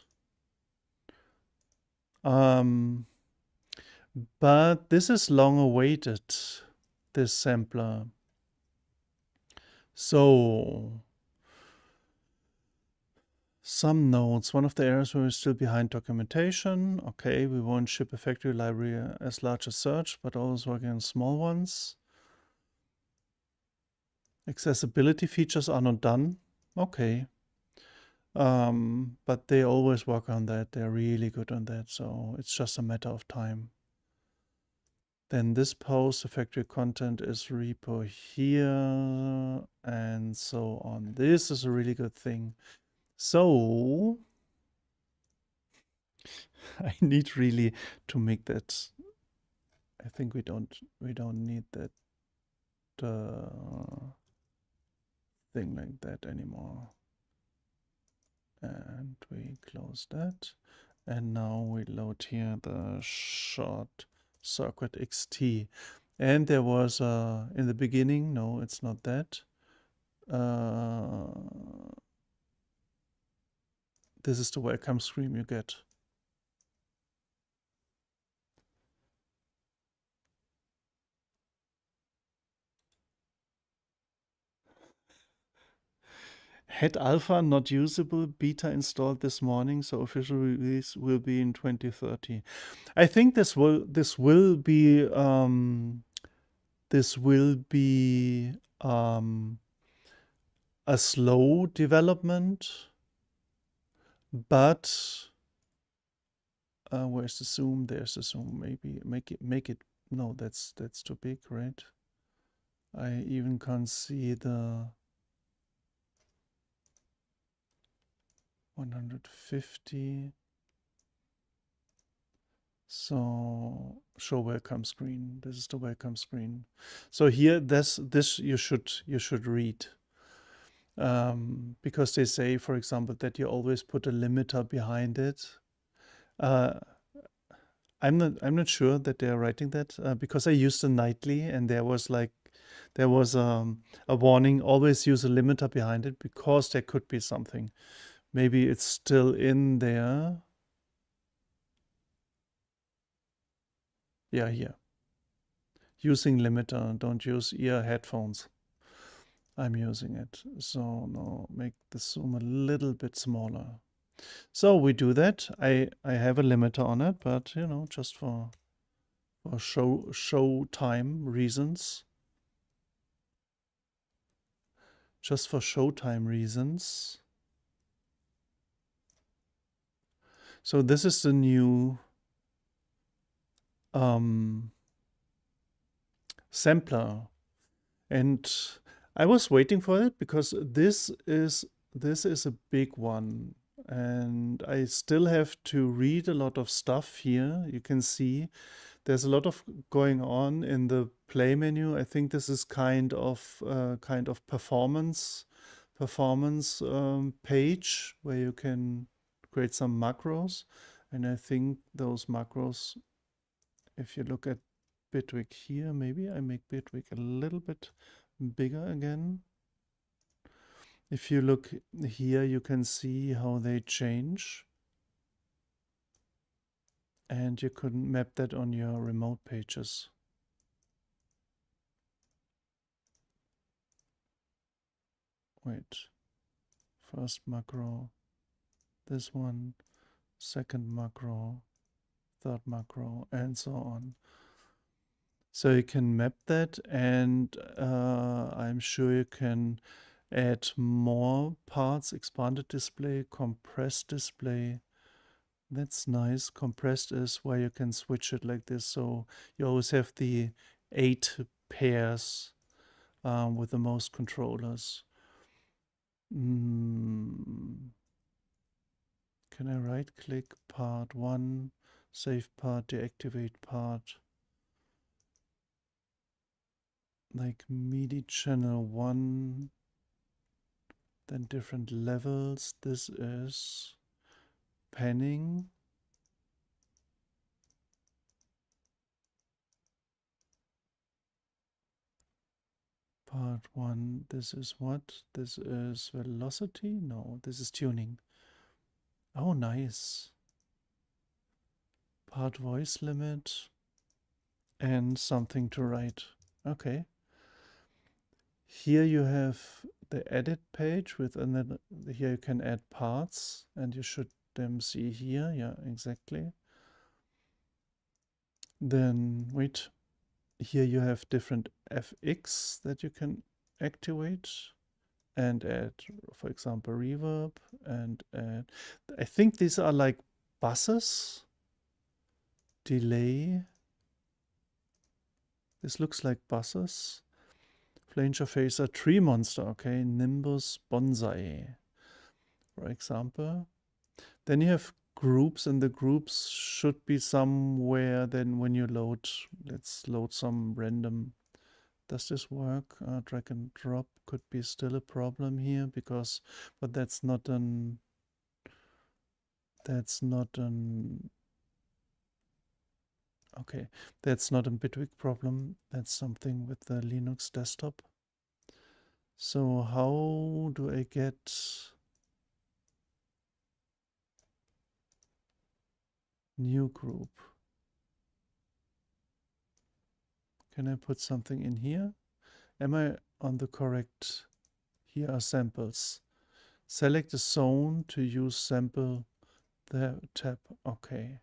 But this is long awaited, this sampler. So, some notes. One of the areas where we're still behind documentation. Okay, we won't ship a factory library as large as Search, but always working on small ones. Accessibility features are not done. Okay. But they always work on that. They're really good on that. So it's just a matter of time. Then this post, the factory content is repo here and so on. This is a really good thing. So I need really to make that. I think we don't need that thing like that anymore. And we close that. And now we load here the short circuit XT. And there was in the beginning, no, it's not that. This is the welcome screen you get. Had alpha not usable, beta installed this morning, so official release will be in 2030. I think this will be a slow development, but where's the zoom? There's the zoom. Maybe make it. No, that's too big, right? I even can't see the 150. So show welcome screen. This is the welcome screen. So here, this you should read, because they say, for example, that you always put a limiter behind it. I'm not sure that they are writing that because I used the nightly and there was a warning: always use a limiter behind it because there could be something. Maybe it's still in there. Yeah, here. Using limiter, don't use ear headphones. I'm using it. So now make the zoom a little bit smaller. So we do that. I have a limiter on it, but you know, just for show time reasons. Just for showtime reasons. So this is the new sampler, and I was waiting for it because this is a big one, and I still have to read a lot of stuff here. You can see there's a lot of going on in the play menu. I think this is kind of performance page where you can create some macros, and I think those macros, if you look at Bitwig here, maybe I make Bitwig a little bit bigger again. If you look here, you can see how they change, and you could map that on your remote pages. Wait, first macro, this one, second macro, third macro, and so on. So you can map that, and I'm sure you can add more parts: expanded display, compressed display. That's nice. Compressed is where you can switch it like this. So you always have the 8 pairs with the most controllers. Can I right click part 1, save part, deactivate part? Like MIDI channel 1, then different levels. This is panning. Part 1, this is what? This is velocity? No, this is tuning. Oh, nice. Part voice limit and something to write. Okay. Here you have the edit page with another. Here you can add parts, and you should them see here. Yeah, exactly. Then wait. Here you have different FX that you can activate. and add, for example, reverb and add. I think these are like buses. Delay. This looks like buses. Flanger phaser, tree monster. Okay, Nimbus, Bonsai, for example. Then you have groups, and the groups should be somewhere. Then when you load, let's load some random. Does this work? Drag and drop could be still a problem here because, but that's not an. Okay, that's not a Bitwig problem. That's something with the Linux desktop. So how do I get new group? Can I put something in here? Am I on the correct? Here are samples. Select a zone to use sample the tab. Okay.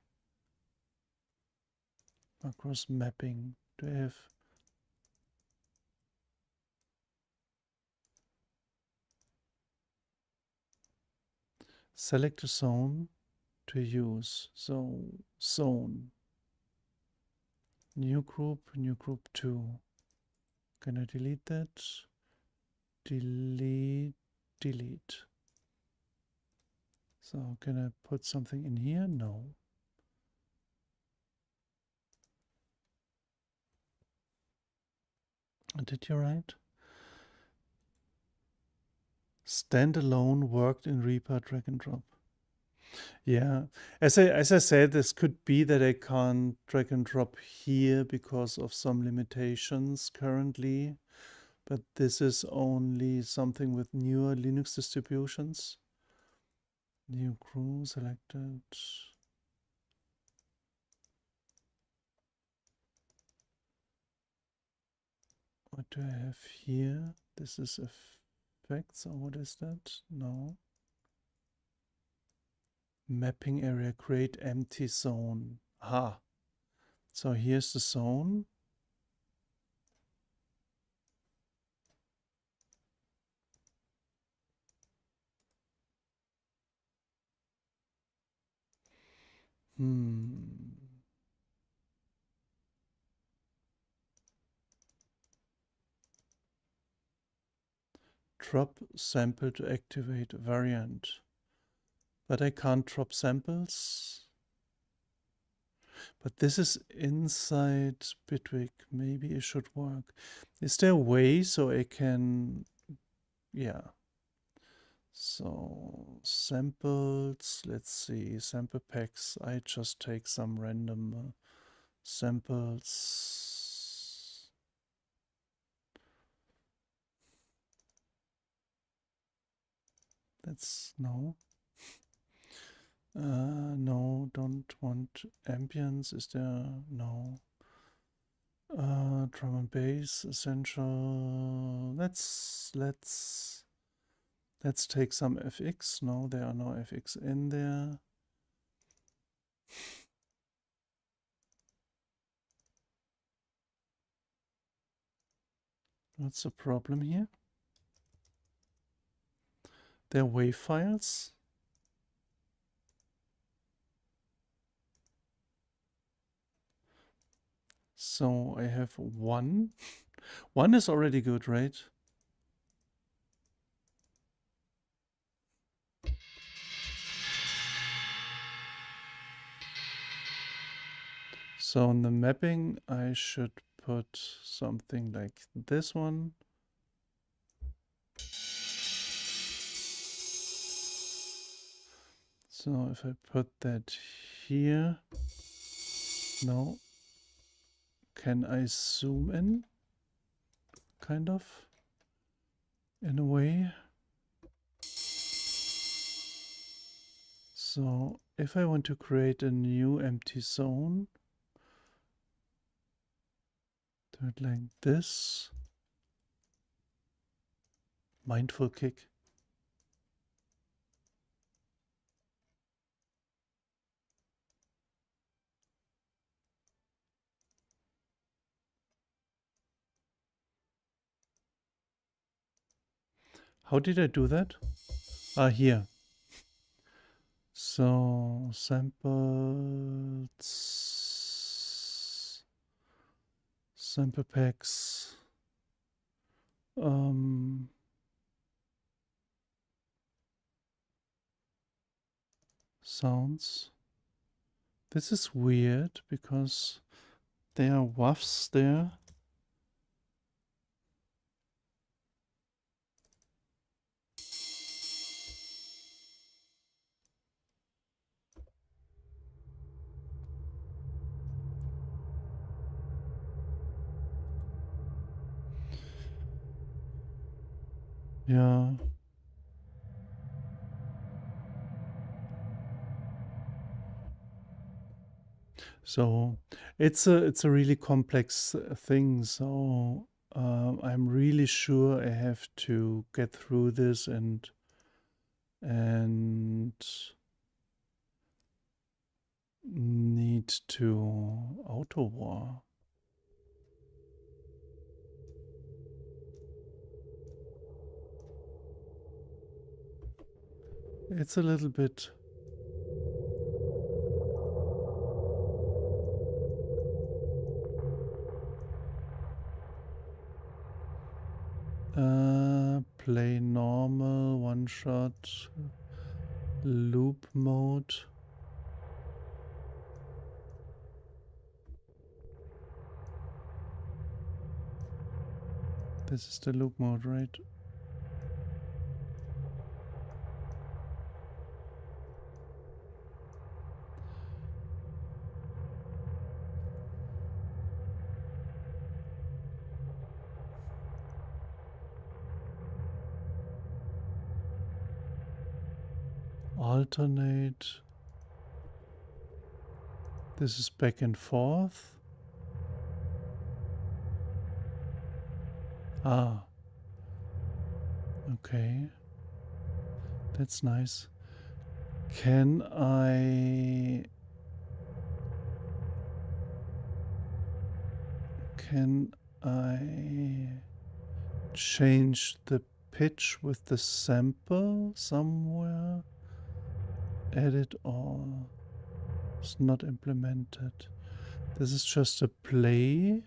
Macros mapping. Do I have? Select a zone to use. So zone. New group 2. Can I delete that? Delete. So can I put something in here? No. Did you write? Standalone worked in Reaper drag and drop. Yeah, as I said, this could be that I can't drag and drop here because of some limitations currently, but this is only something with newer Linux distributions. New crew selected. What do I have here? This is effects, or what is that? No. Mapping area, create empty zone. Aha. So here's the zone. Drop sample to activate variant. But I can't drop samples. But this is inside Bitwig. Maybe it should work. Is there a way so I can... Yeah. So samples, let's see, sample packs. I just take some random samples. That's no. No, don't want ambience. Is there? No. Drum and bass essential. Let's take some FX. No, there are no FX in there. What's the problem here? They're WAV files. So I have one. One is already good, right? So in the mapping, I should put something like this one. So if I put that here, no. Can I zoom in? Kind of, in a way. So if I want to create a new empty zone, do it like this. Mindful kick. How did I do that? Ah, here. So samples, sample packs, sounds. This is weird because there are wafts there. Yeah. So it's a really complex thing. So I'm really sure I have to get through this and need to auto war. It's a little bit. Play normal, one shot, loop mode. This is the loop mode, right? Alternate. This is back and forth. Ah. Okay. That's nice. Can I change the pitch with the sample somewhere? Edit all. It's not implemented. This is just a play.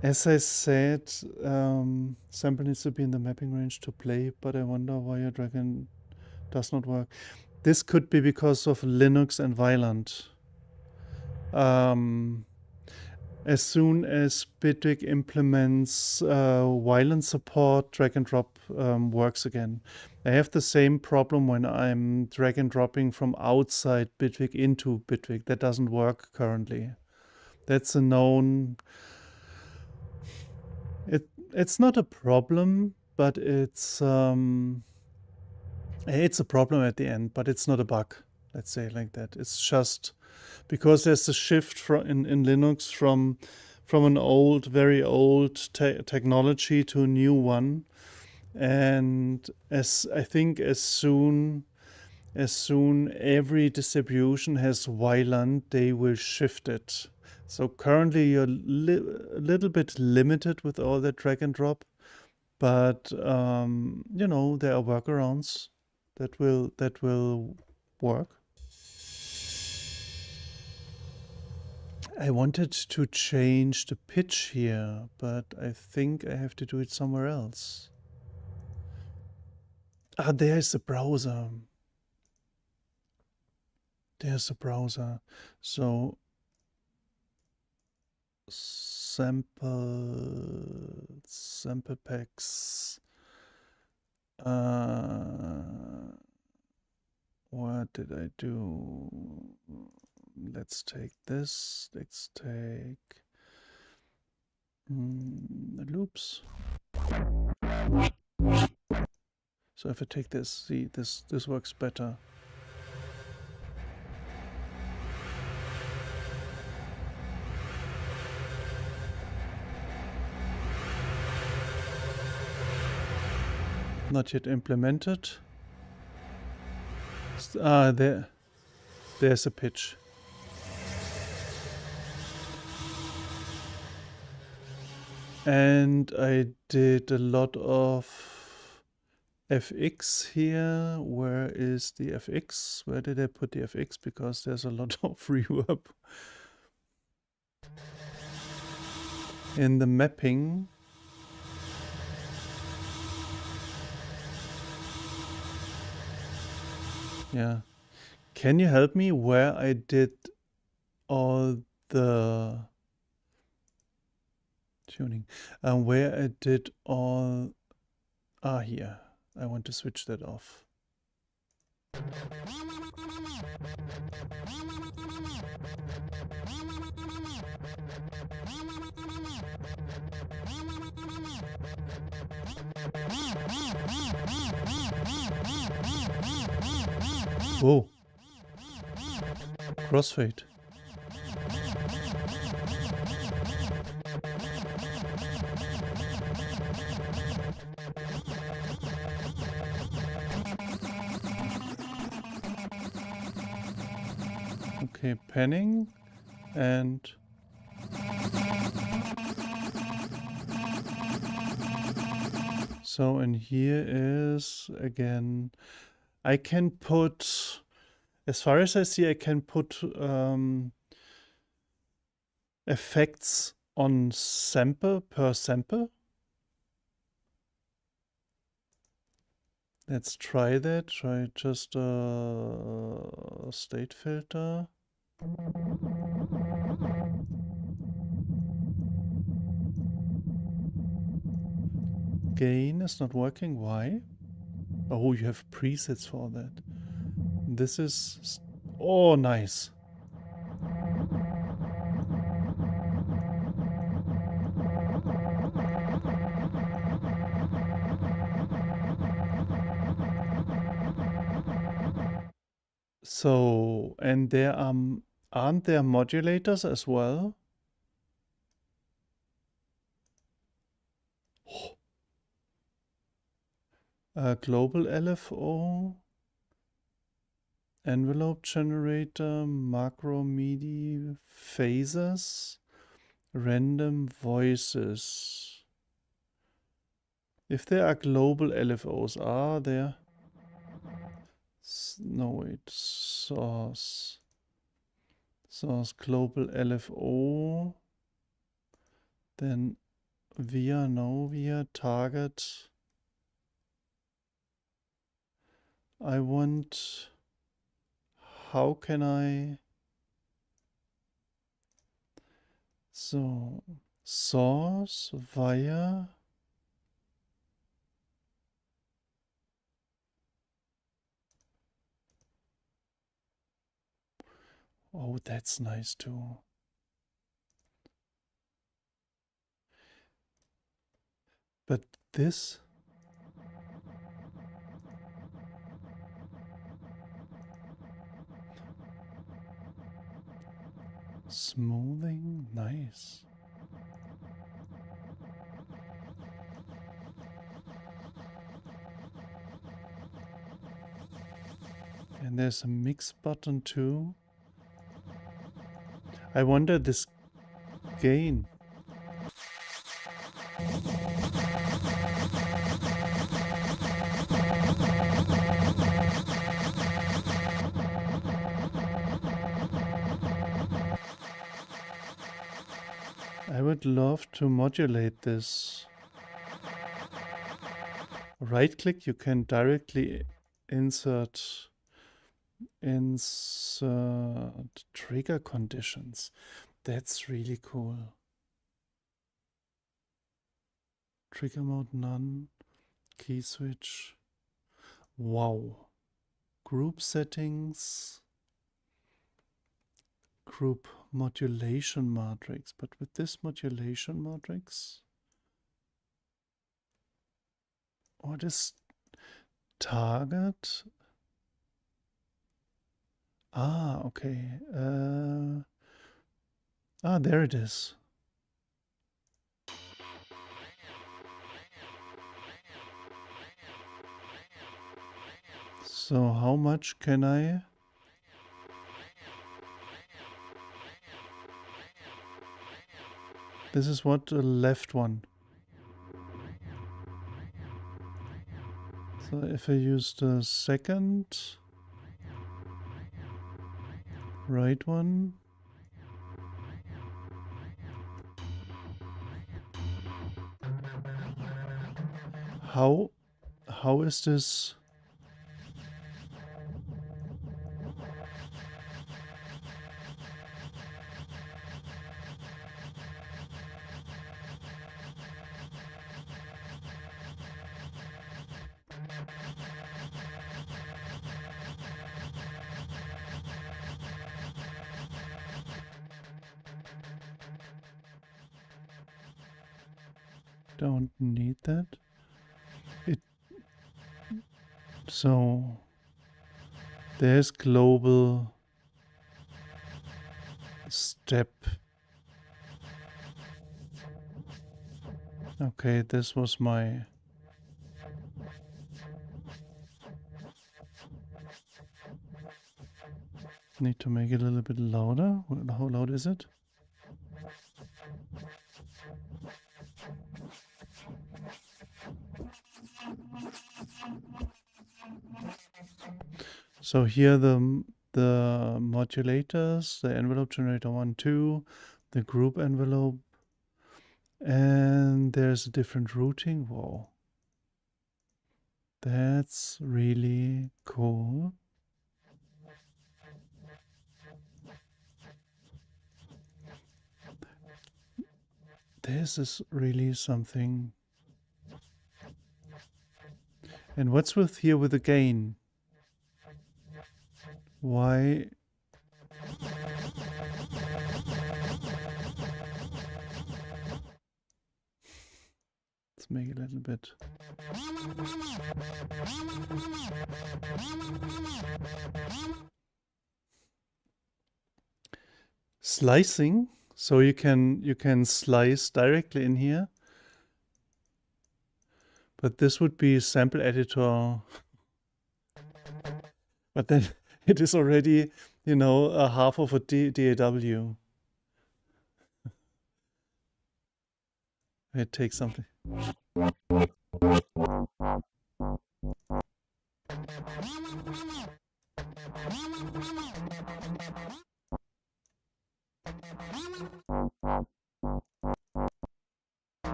As I said, sample needs to be in the mapping range to play, but I wonder why your Dragon does not work. This could be because of Linux and Wayland. As soon as Bitwig implements Wayland support, drag and drop works again. I have the same problem when I'm drag and dropping from outside Bitwig into Bitwig. That doesn't work currently. That's a known... It's not a problem, but it's a problem at the end, but it's not a bug. Let's say it like that. It's just because there's a shift in Linux from an old, very old technology to a new one, and I think as soon every distribution has Wayland, they will shift it. So currently you're a little bit limited with all that drag and drop, but you know, there are workarounds that will work. I wanted to change the pitch here, but I think I have to do it somewhere else. Ah, there's the browser. There's the browser. So sample packs. What did I do? Let's take this. Let's take the loops. So if I take this, see, this works better. Not yet implemented. There's a pitch. And I did a lot of FX here. Where is the FX? Where did I put the FX? Because there's a lot of reverb in the mapping. Yeah. Can you help me where I did all the tuning? Where I did all... here. I want to switch that off. Whoa. Crossfade. Okay, panning and so in here is again, I can put, as far as I see, I can put effects on sample per sample. Let's try that. Try just a state filter. Gain is not working. Why? Oh, you have presets for that. This is... Oh, nice. So, and there aren't there modulators as well? Global LFO, envelope generator, macro MIDI, phases, random voices. If there are global LFOs, are there? No, wait, source global LFO, then via target. I want, how can I, so source via, oh, that's nice too. But this, smoothing, nice. And there's a mix button too. I wonder this gain. I would love to modulate this. Right click, you can directly insert trigger conditions. That's really cool. Trigger mode none, key switch. Wow. Group settings, group modulation matrix. But with this modulation matrix, what is target? Ah, okay. There it is. So how much can I? This is what the left one. So if I use the second right one, how is this? Don't need that. So there's global step. Okay, this was my need to make it a little bit louder. How loud is it? So here the modulators, the envelope generator 1, 2, the group envelope, and there's a different routing. Whoa. That's really cool. This is really something. And what's with here with the gain? Why? Let's make it a little bit. Slicing, so you can slice directly in here. But this would be sample editor. But then it is already, you know, a half of a DAW. It takes something.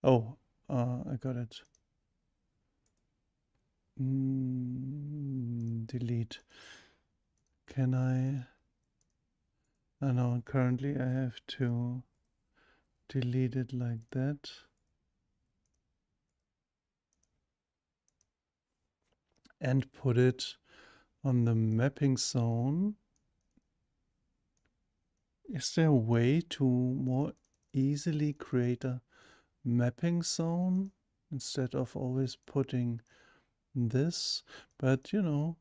Oh, I got it. Delete. Can I? I know currently I have to delete it like that. And put it on the mapping zone. Is there a way to more easily create a mapping zone instead of always putting this? But you know,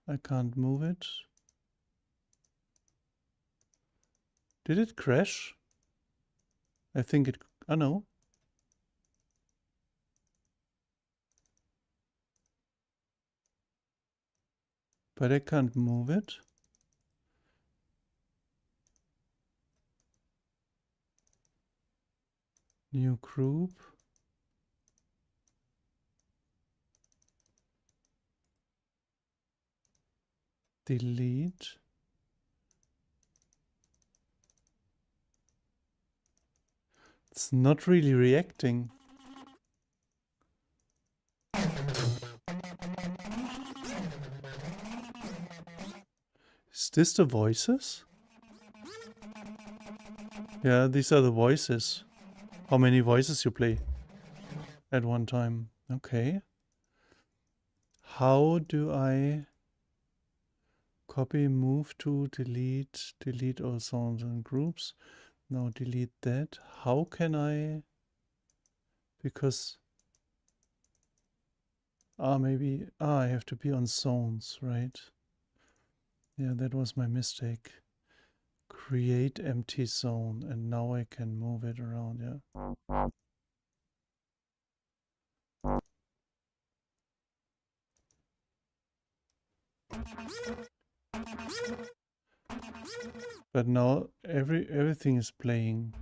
I can't move it. Did it crash? I think it, oh no. But I can't move it. New group. Delete. It's not really reacting. Is this the voices? Yeah, these are the voices. How many voices you play at one time? Okay. How do I copy, move to, delete all sounds and groups? Now delete that. How can I? Because maybe I have to be on zones, right? Yeah, that was my mistake. Create empty zone, and now I can move it around, yeah. But now everything is playing.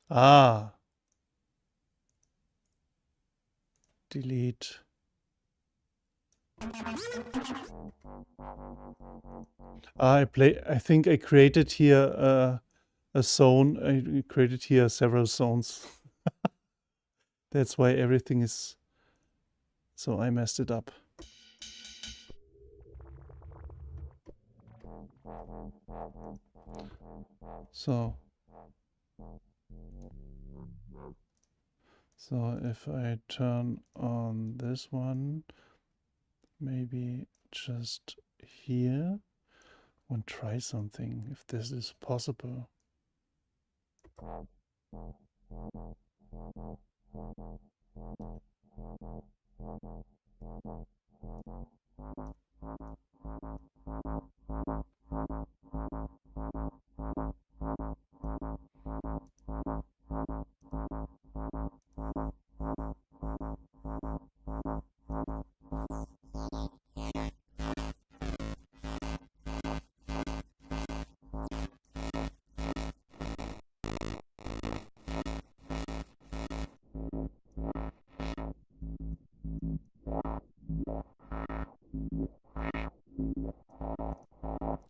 Ah. Delete. I think I created here a zone. I created here several zones. That's why everything is. So I messed it up. So if I turn on this one, maybe just here, and try something if this is possible.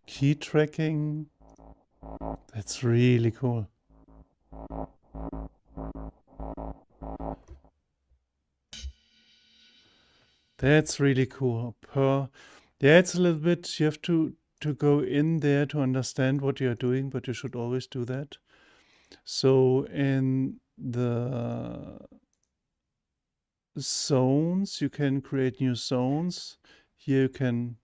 Key tracking. That's really cool. That's really cool. Yeah, it's a little bit, you have to go in there to understand what you're doing, but you should always do that. So in the zones, you can create new zones. Here you can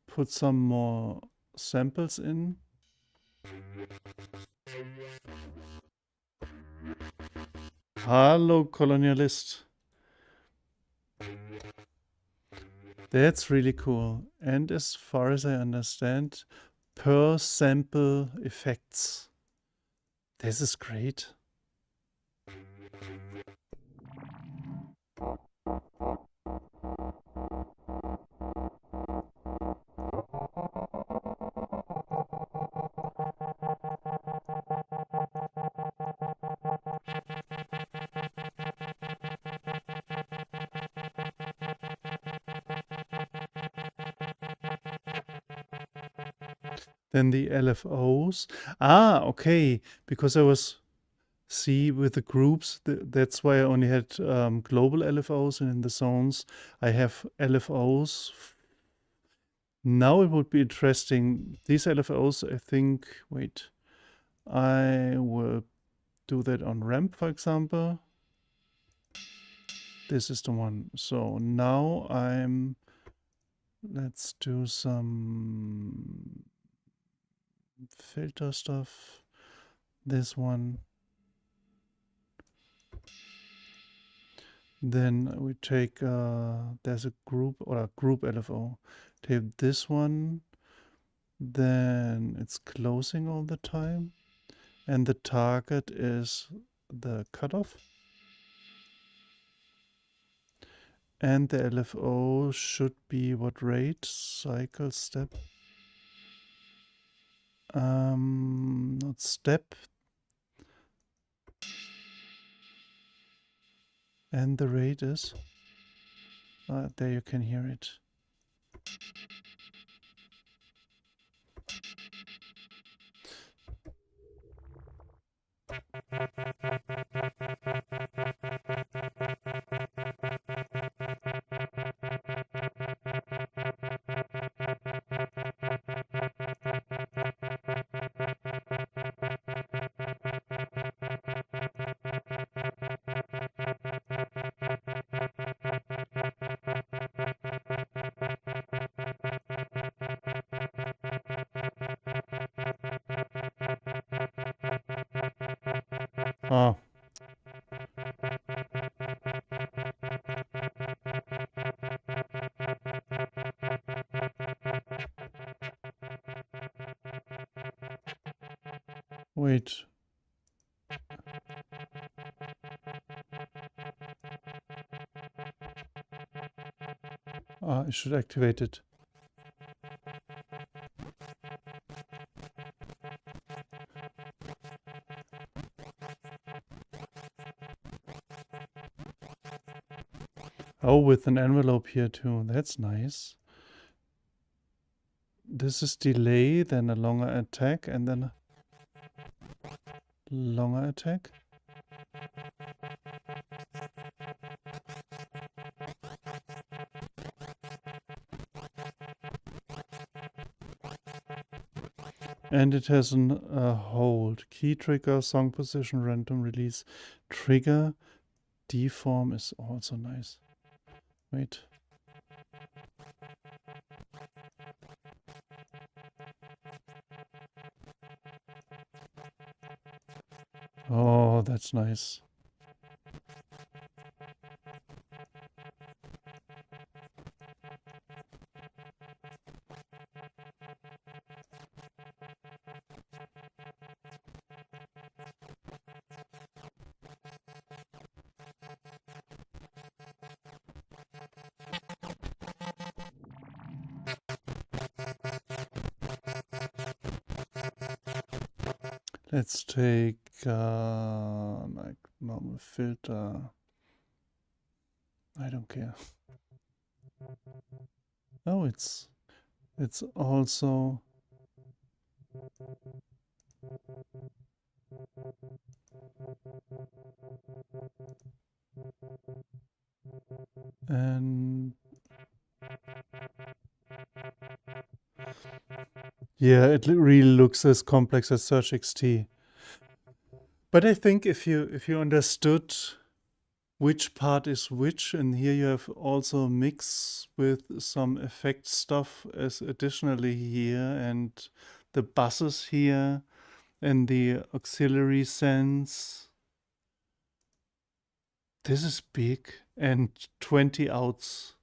put some more samples in. Hello, colonialist. That's really cool. And as far as I understand, per sample effects. This is great. Then the LFOs. Ah, okay. Because I was, see, with the groups, that's why I only had global LFOs, and in the zones I have LFOs. Now it would be interesting. These LFOs, I think, wait, I will do that on ramp, for example. This is the one. So now let's do some filter stuff. This one. Then we take, there's a group or a group LFO. Take this one. Then it's closing all the time. And the target is the cutoff. And the LFO should be what rate? Cycle, step. Not step. And the rate is, there you can hear it. Ah. Wait. I should activate it. Oh, with an envelope here too. That's nice. This is delay, then a longer attack, and then a longer attack. And it has a hold. Key trigger, song position, random release, trigger, deform is also nice. Wait. Oh, that's nice. Let's take like normal filter. I don't care. Oh, it's also and yeah, it really looks as complex as Search XT. But I think if you understood which part is which, and here you have also a mix with some effect stuff as additionally here, and the buses here, and the auxiliary sense. This is big, and 20 outs.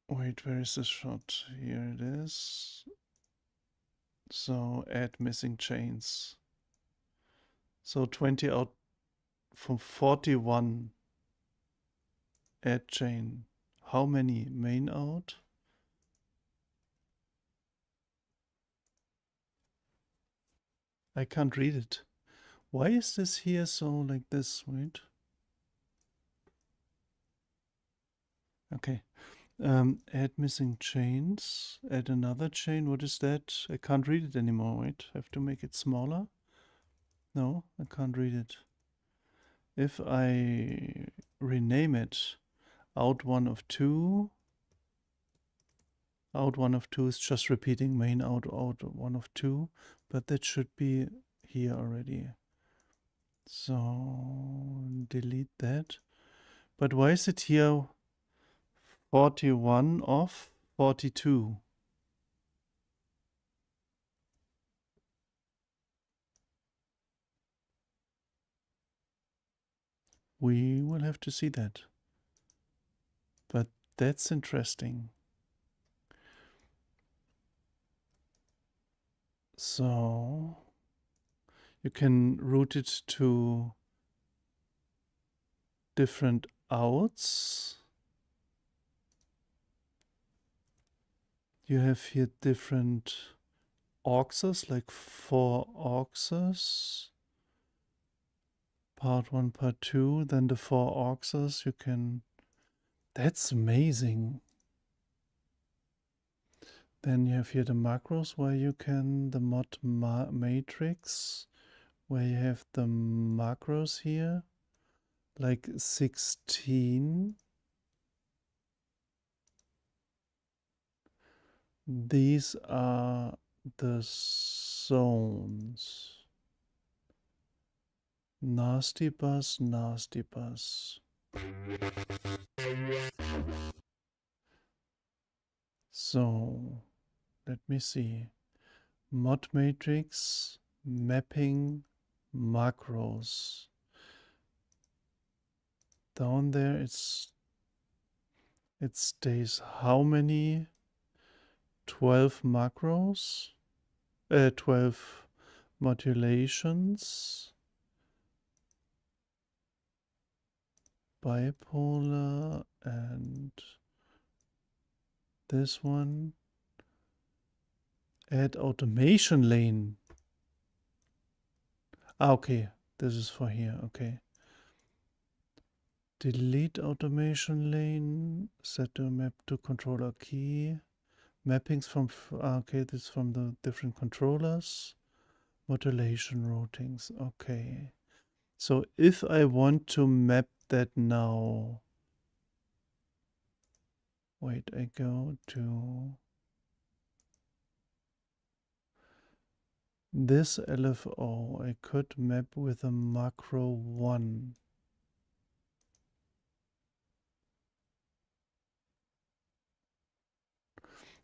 Wait, where is the shot? Here it is. So add missing chains. So 20 out from 41. Add chain. How many? Main out? I can't read it. Why is this here so like this? Wait. Okay. Add missing chains. Add another chain. What is that? I can't read it anymore. Wait. I have to make it smaller. No, I can't read it. If I rename it out 1 of 2, out 1 of 2 is just repeating main out 1 of 2, but that should be here already. So delete that. But why is it here 41 of 42? We will have to see that. But that's interesting. So you can route it to different outs. You have here different auxes, like 4 auxes. Part 1, part 2, then the 4 auxes you can... That's amazing. Then you have here the macros where you can, the mod matrix, where you have the macros here, like 16. These are the zones. Nasty bus, nasty bus. So, let me see. Mod matrix, mapping, macros. Down there it stays how many? 12 macros, 12 modulations. bipolar and this one. Add automation lane. Ah, okay. This is for here. Okay. Delete automation lane. Set the map to controller key. Mappings from, okay, this is from the different controllers. Modulation routings. Okay. So if I want to map that now, wait, I go to this LFO. I could map with a macro 1.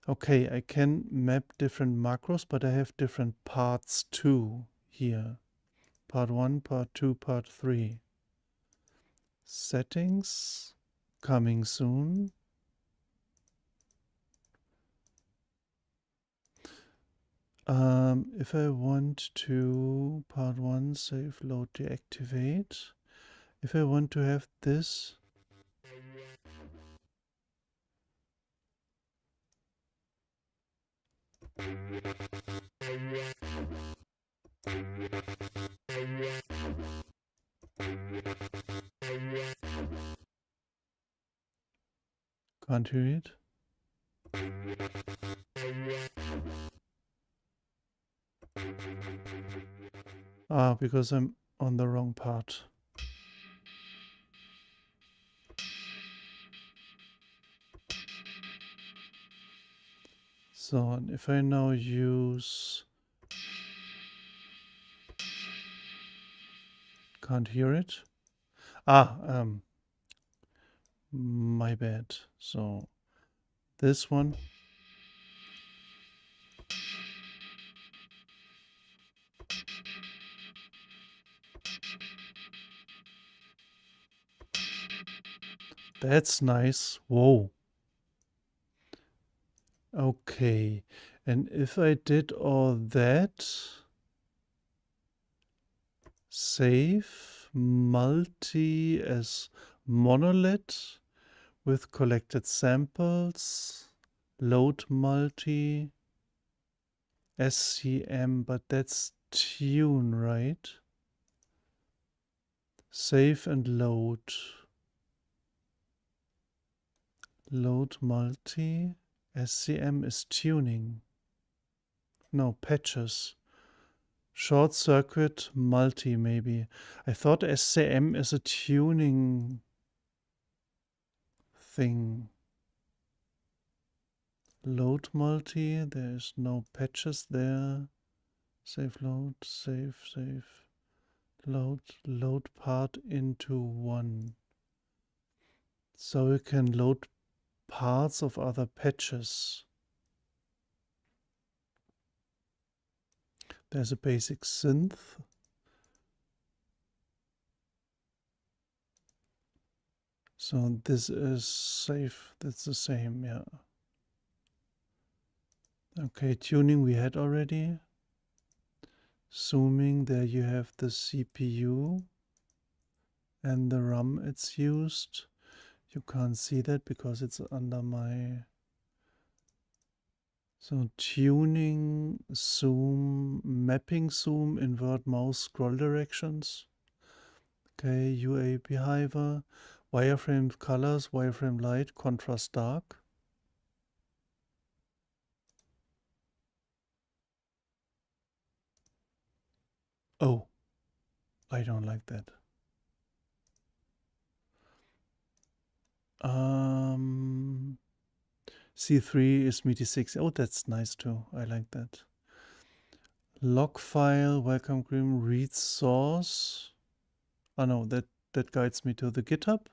Okay, I can map different macros, but I have different parts too here. Part 1, part 2, part 3. Settings, coming soon. If I want to, part 1, save, load, deactivate. If I want to have this, can't hear it. Ah, because I'm on the wrong part. So, and if I now use, can't hear it. Ah, my bad. So, this one. That's nice. Whoa. Okay. And if I did all that, save multi as monolith with collected samples, load multi, SCM, but that's tune, right? Save and load. Load multi. SCM is tuning. No, patches. Short circuit multi, maybe. I thought SCM is a tuning thing. Load multi, there's no patches there. Save load, save. Load part into 1. So we can load parts of other patches. There's a basic synth. So this is safe. That's the same, yeah. Okay, tuning we had already. Zooming, there you have the CPU and the RAM it's used. You can't see that because it's under my... So tuning, zoom, mapping zoom, invert mouse scroll directions. Okay, UA behavior, wireframe colors, wireframe light, contrast dark. Oh, I don't like that. C3 is MIDI 6. Oh, that's nice too. I like that. Log file, welcome Grim, read source. Oh no, that guides me to the GitHub.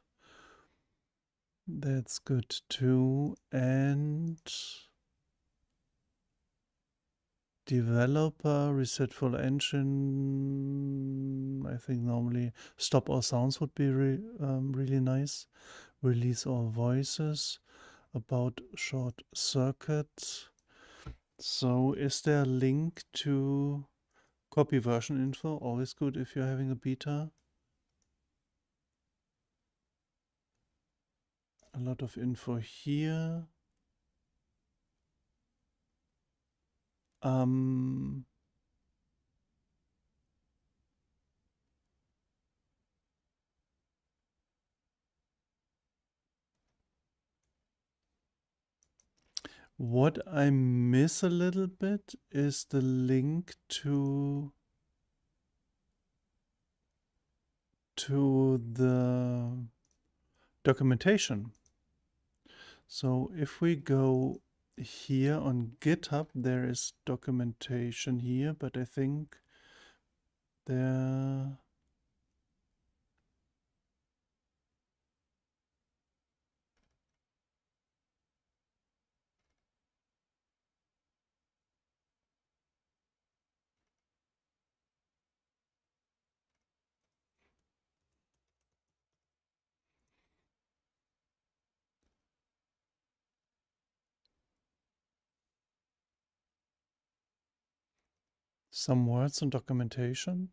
That's good too. And developer, reset full engine. I think normally stop all sounds would be really nice. Release all voices. About short circuit. So is there a link to copy version info? Always good if you're having a beta. A lot of info here. What I miss a little bit is the link to the documentation. So if we go here on GitHub, there is documentation here, but I think there... some words on documentation.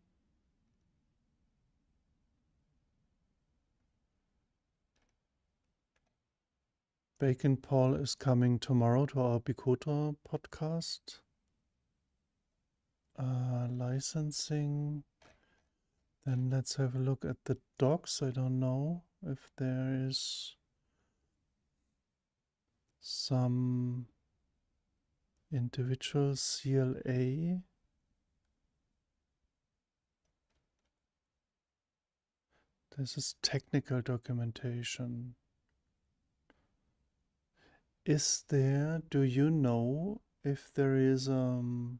Bacon Paul is coming tomorrow to our Bikoto podcast. Licensing. Then let's have a look at the docs. I don't know if there is some individual CLA. This is technical documentation. Is there, do you know if there is the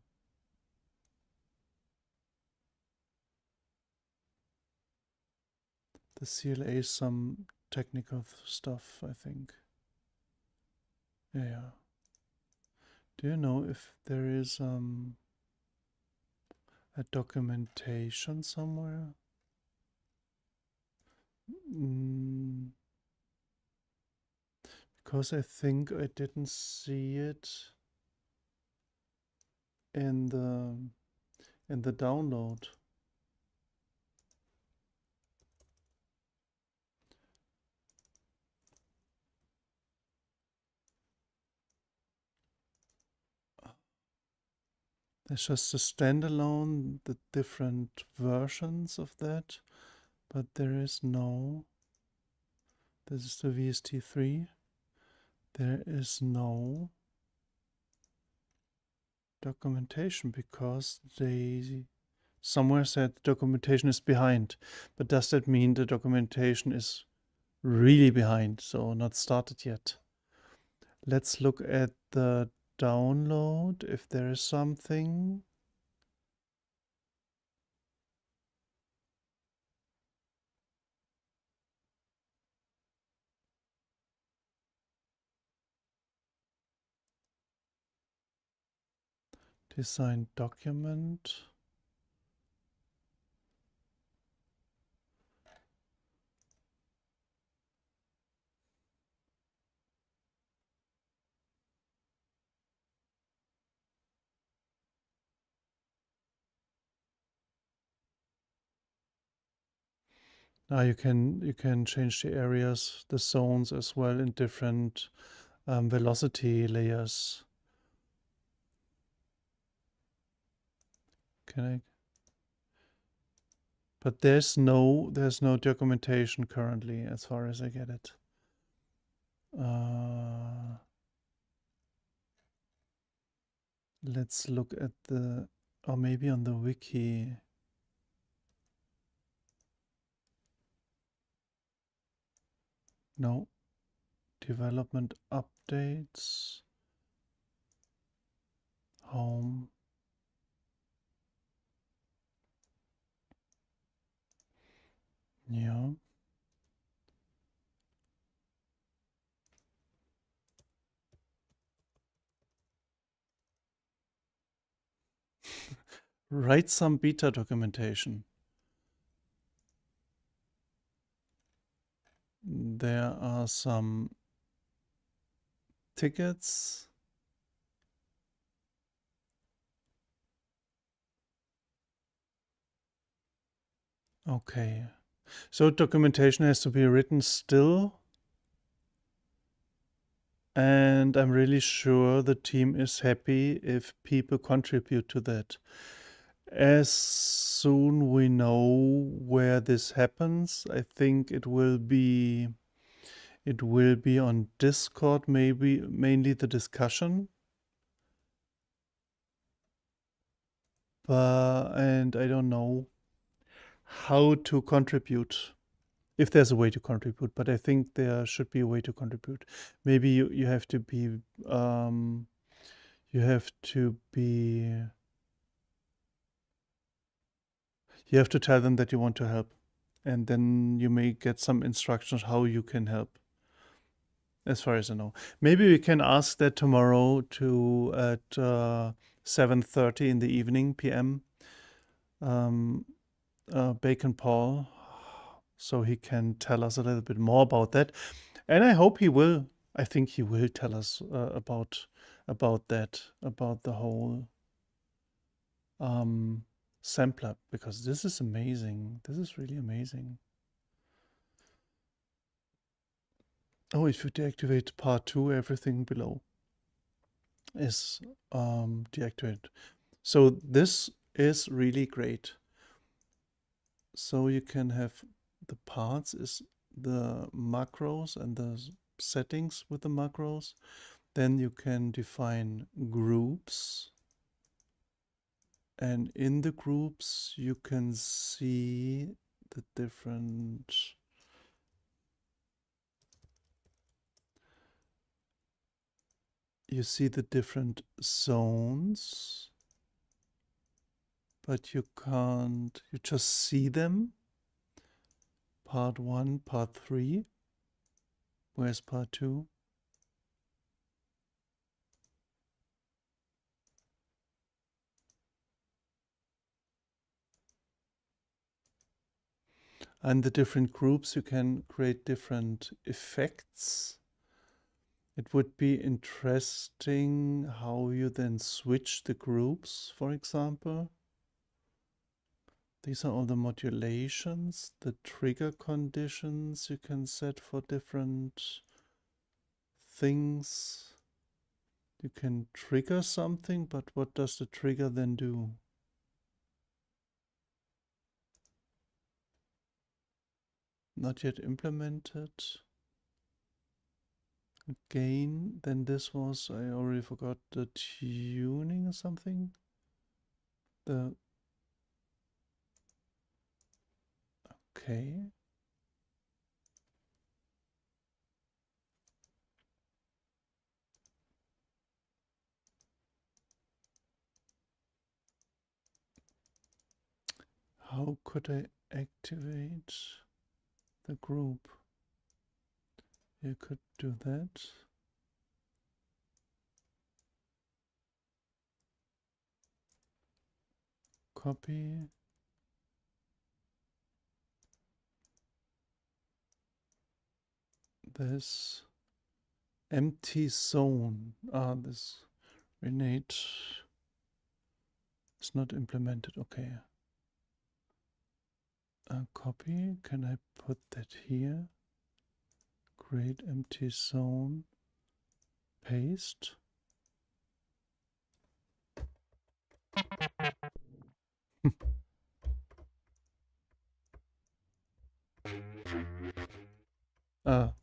CLA is some technical stuff, I think. Yeah. Do you know if there is a documentation somewhere? Because I think I didn't see it in the download. There's just a standalone, the different versions of that, but there is no. This is the VST3. There is no documentation because they somewhere said documentation is behind. But does that mean the documentation is really behind, so not started yet? Let's look at the download if there is something. Design document. Now you can change the areas, the zones as well in different velocity layers. Can I? But there's no documentation currently, as far as I get it. Let's look at the, or maybe on the wiki. No. Development updates. Home. Yeah. Write some beta documentation. There are some tickets. Okay. So documentation has to be written still. And I'm really sure the team is happy if people contribute to that. As soon we know where this happens, I think it will be on Discord, maybe mainly the discussion. And I don't know how to contribute, if there's a way to contribute, but I think there should be a way to contribute. Maybe you have to be you have to tell them that you want to help, and then you may get some instructions how you can help, as far as I know. Maybe we can ask that tomorrow at 7:30 in the evening PM, Bacon Paul, so he can tell us a little bit more about that. And I hope he will. I think he will tell us about that, about the whole sampler, because this is amazing. This is really amazing. Oh, if you deactivate part 2, everything below is deactivated. So this is really great. So you can have the parts is the macros and the settings with the macros. Then you can define groups. And in the groups, you can see the different zones, but you can't, you just see them. Part 1, part 3. Where's part 2? And the different groups, you can create different effects. It would be interesting how you then switch the groups, for example. These are all the modulations, the trigger conditions you can set for different things. You can trigger something, but what does the trigger then do? Not yet implemented. Gain, then this was, I already forgot, the tuning or something. Okay. How could I activate the group? You could do that. Copy. This empty zone. This renate is not implemented. Okay. Copy. Can I put that here? Create empty zone. Paste.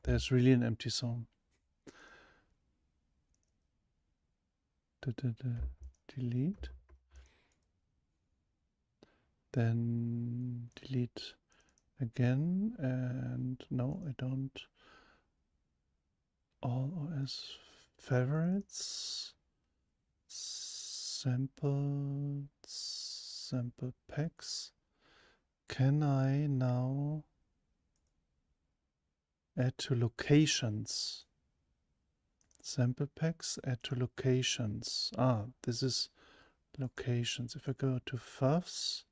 There's really an empty zone. Delete. Then delete again, and no, I don't. All OS favorites, sample packs. Can I now add to locations? Sample packs, add to locations. This is locations. If I go to FUFs,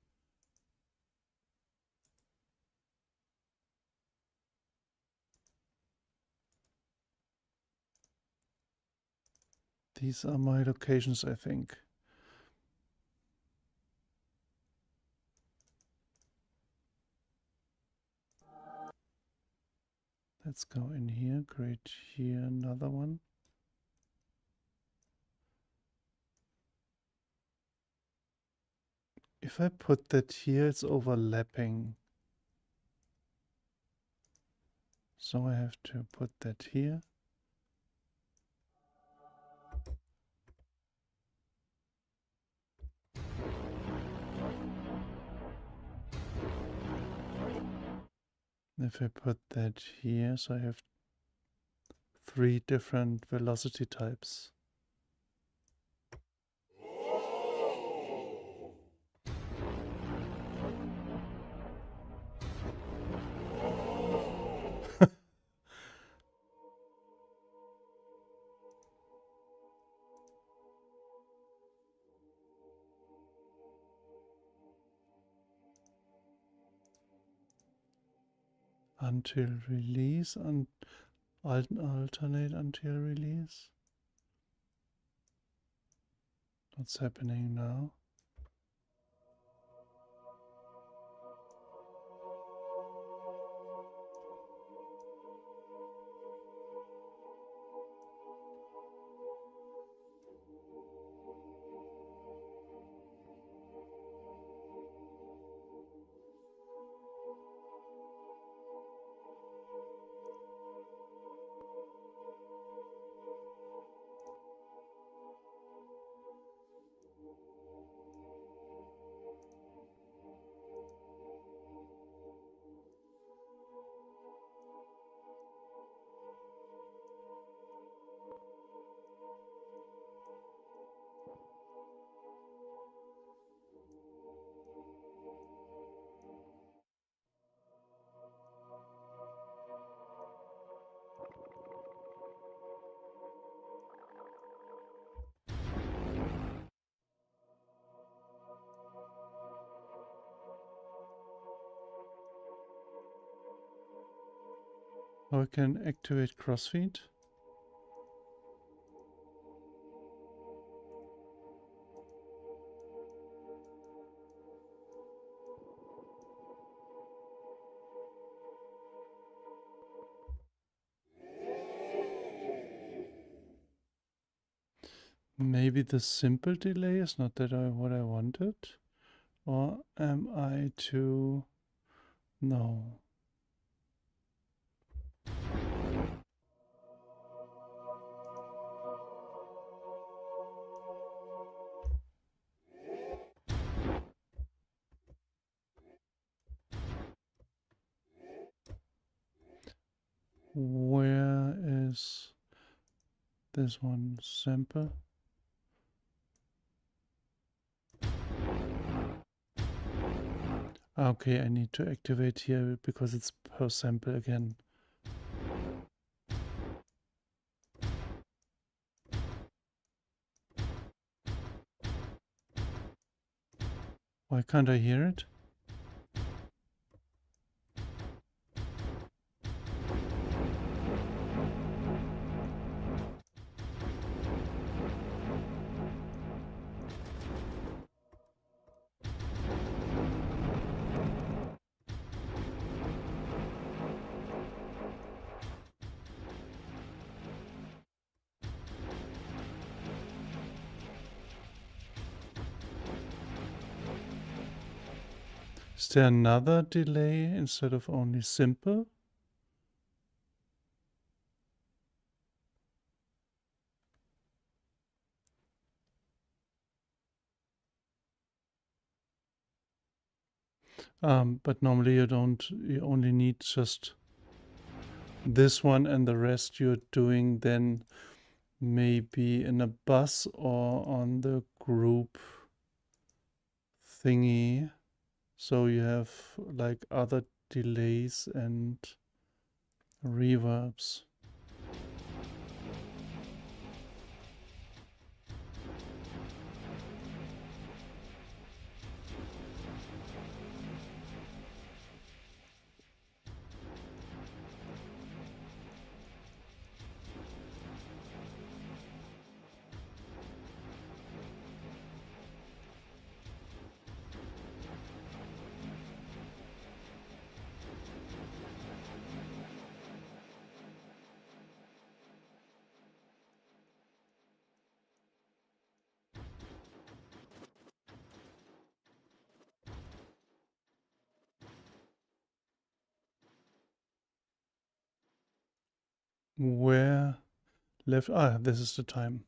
these are my locations, I think. Let's go in here, create here another one. if I put that here, it's overlapping. So I have to put that here. If I put that here, so I have 3 different velocity types. Until release and alternate until release. What's happening now? I can activate crossfade. Maybe the simple delay is not what I wanted. Or am I too... No. Where is this one? Sample? Okay, I need to activate here because it's per sample again. Why can't I hear it? Is there another delay instead of only simple? But normally you only need just this one, and the rest you're doing then maybe in a bus or on the group thingy. So you have like other delays and reverbs. Where left? Ah, this is the time.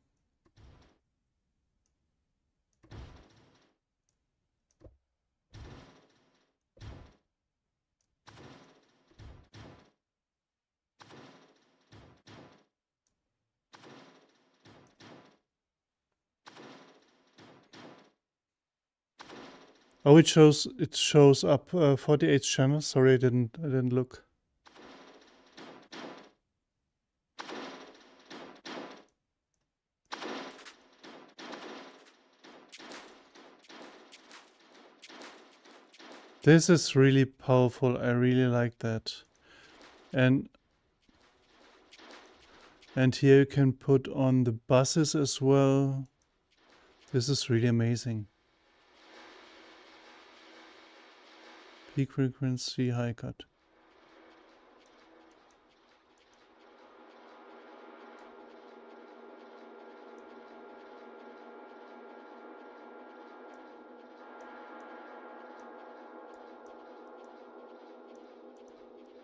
Oh, it shows up 48 channels. Sorry, I didn't look. This is really powerful. I really like that. And here you can put on the buses as well. This is really amazing. Peak frequency, high cut.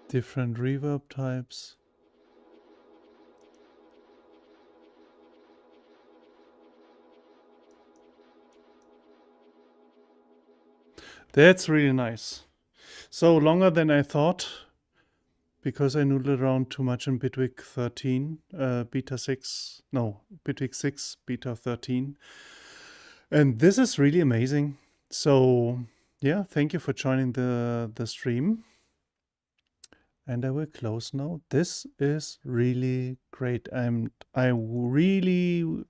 Different reverb types. That's really nice. So longer than I thought, because I noodled around too much in Bitwig 13, Beta 6, no, Bitwig 6, Beta 13. And this is really amazing. So yeah, thank you for joining the stream. And I will close now. This is really great. I really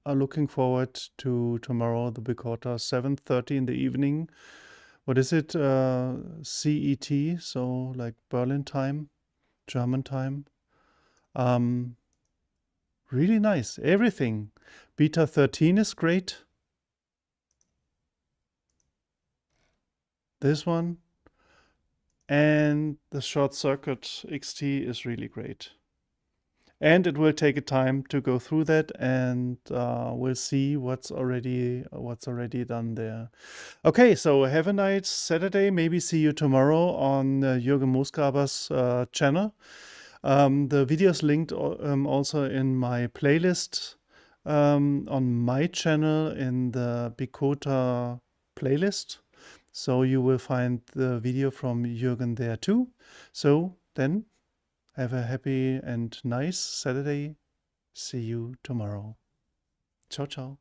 are looking forward to tomorrow, the big quarter, 7:30 in the evening. What is it? CET, so like Berlin time, German time. Really nice. Everything. Beta 13 is great. This one. And the short circuit XT is really great. And it will take a time to go through that, and we'll see what's already done there. Okay, so have a nice Saturday. Maybe see you tomorrow on Jürgen Moosgraber's channel. The video is linked also in my playlist on my channel in the Bicota playlist. So you will find the video from Jürgen there too. So then have a happy and nice Saturday. See you tomorrow. Ciao, ciao.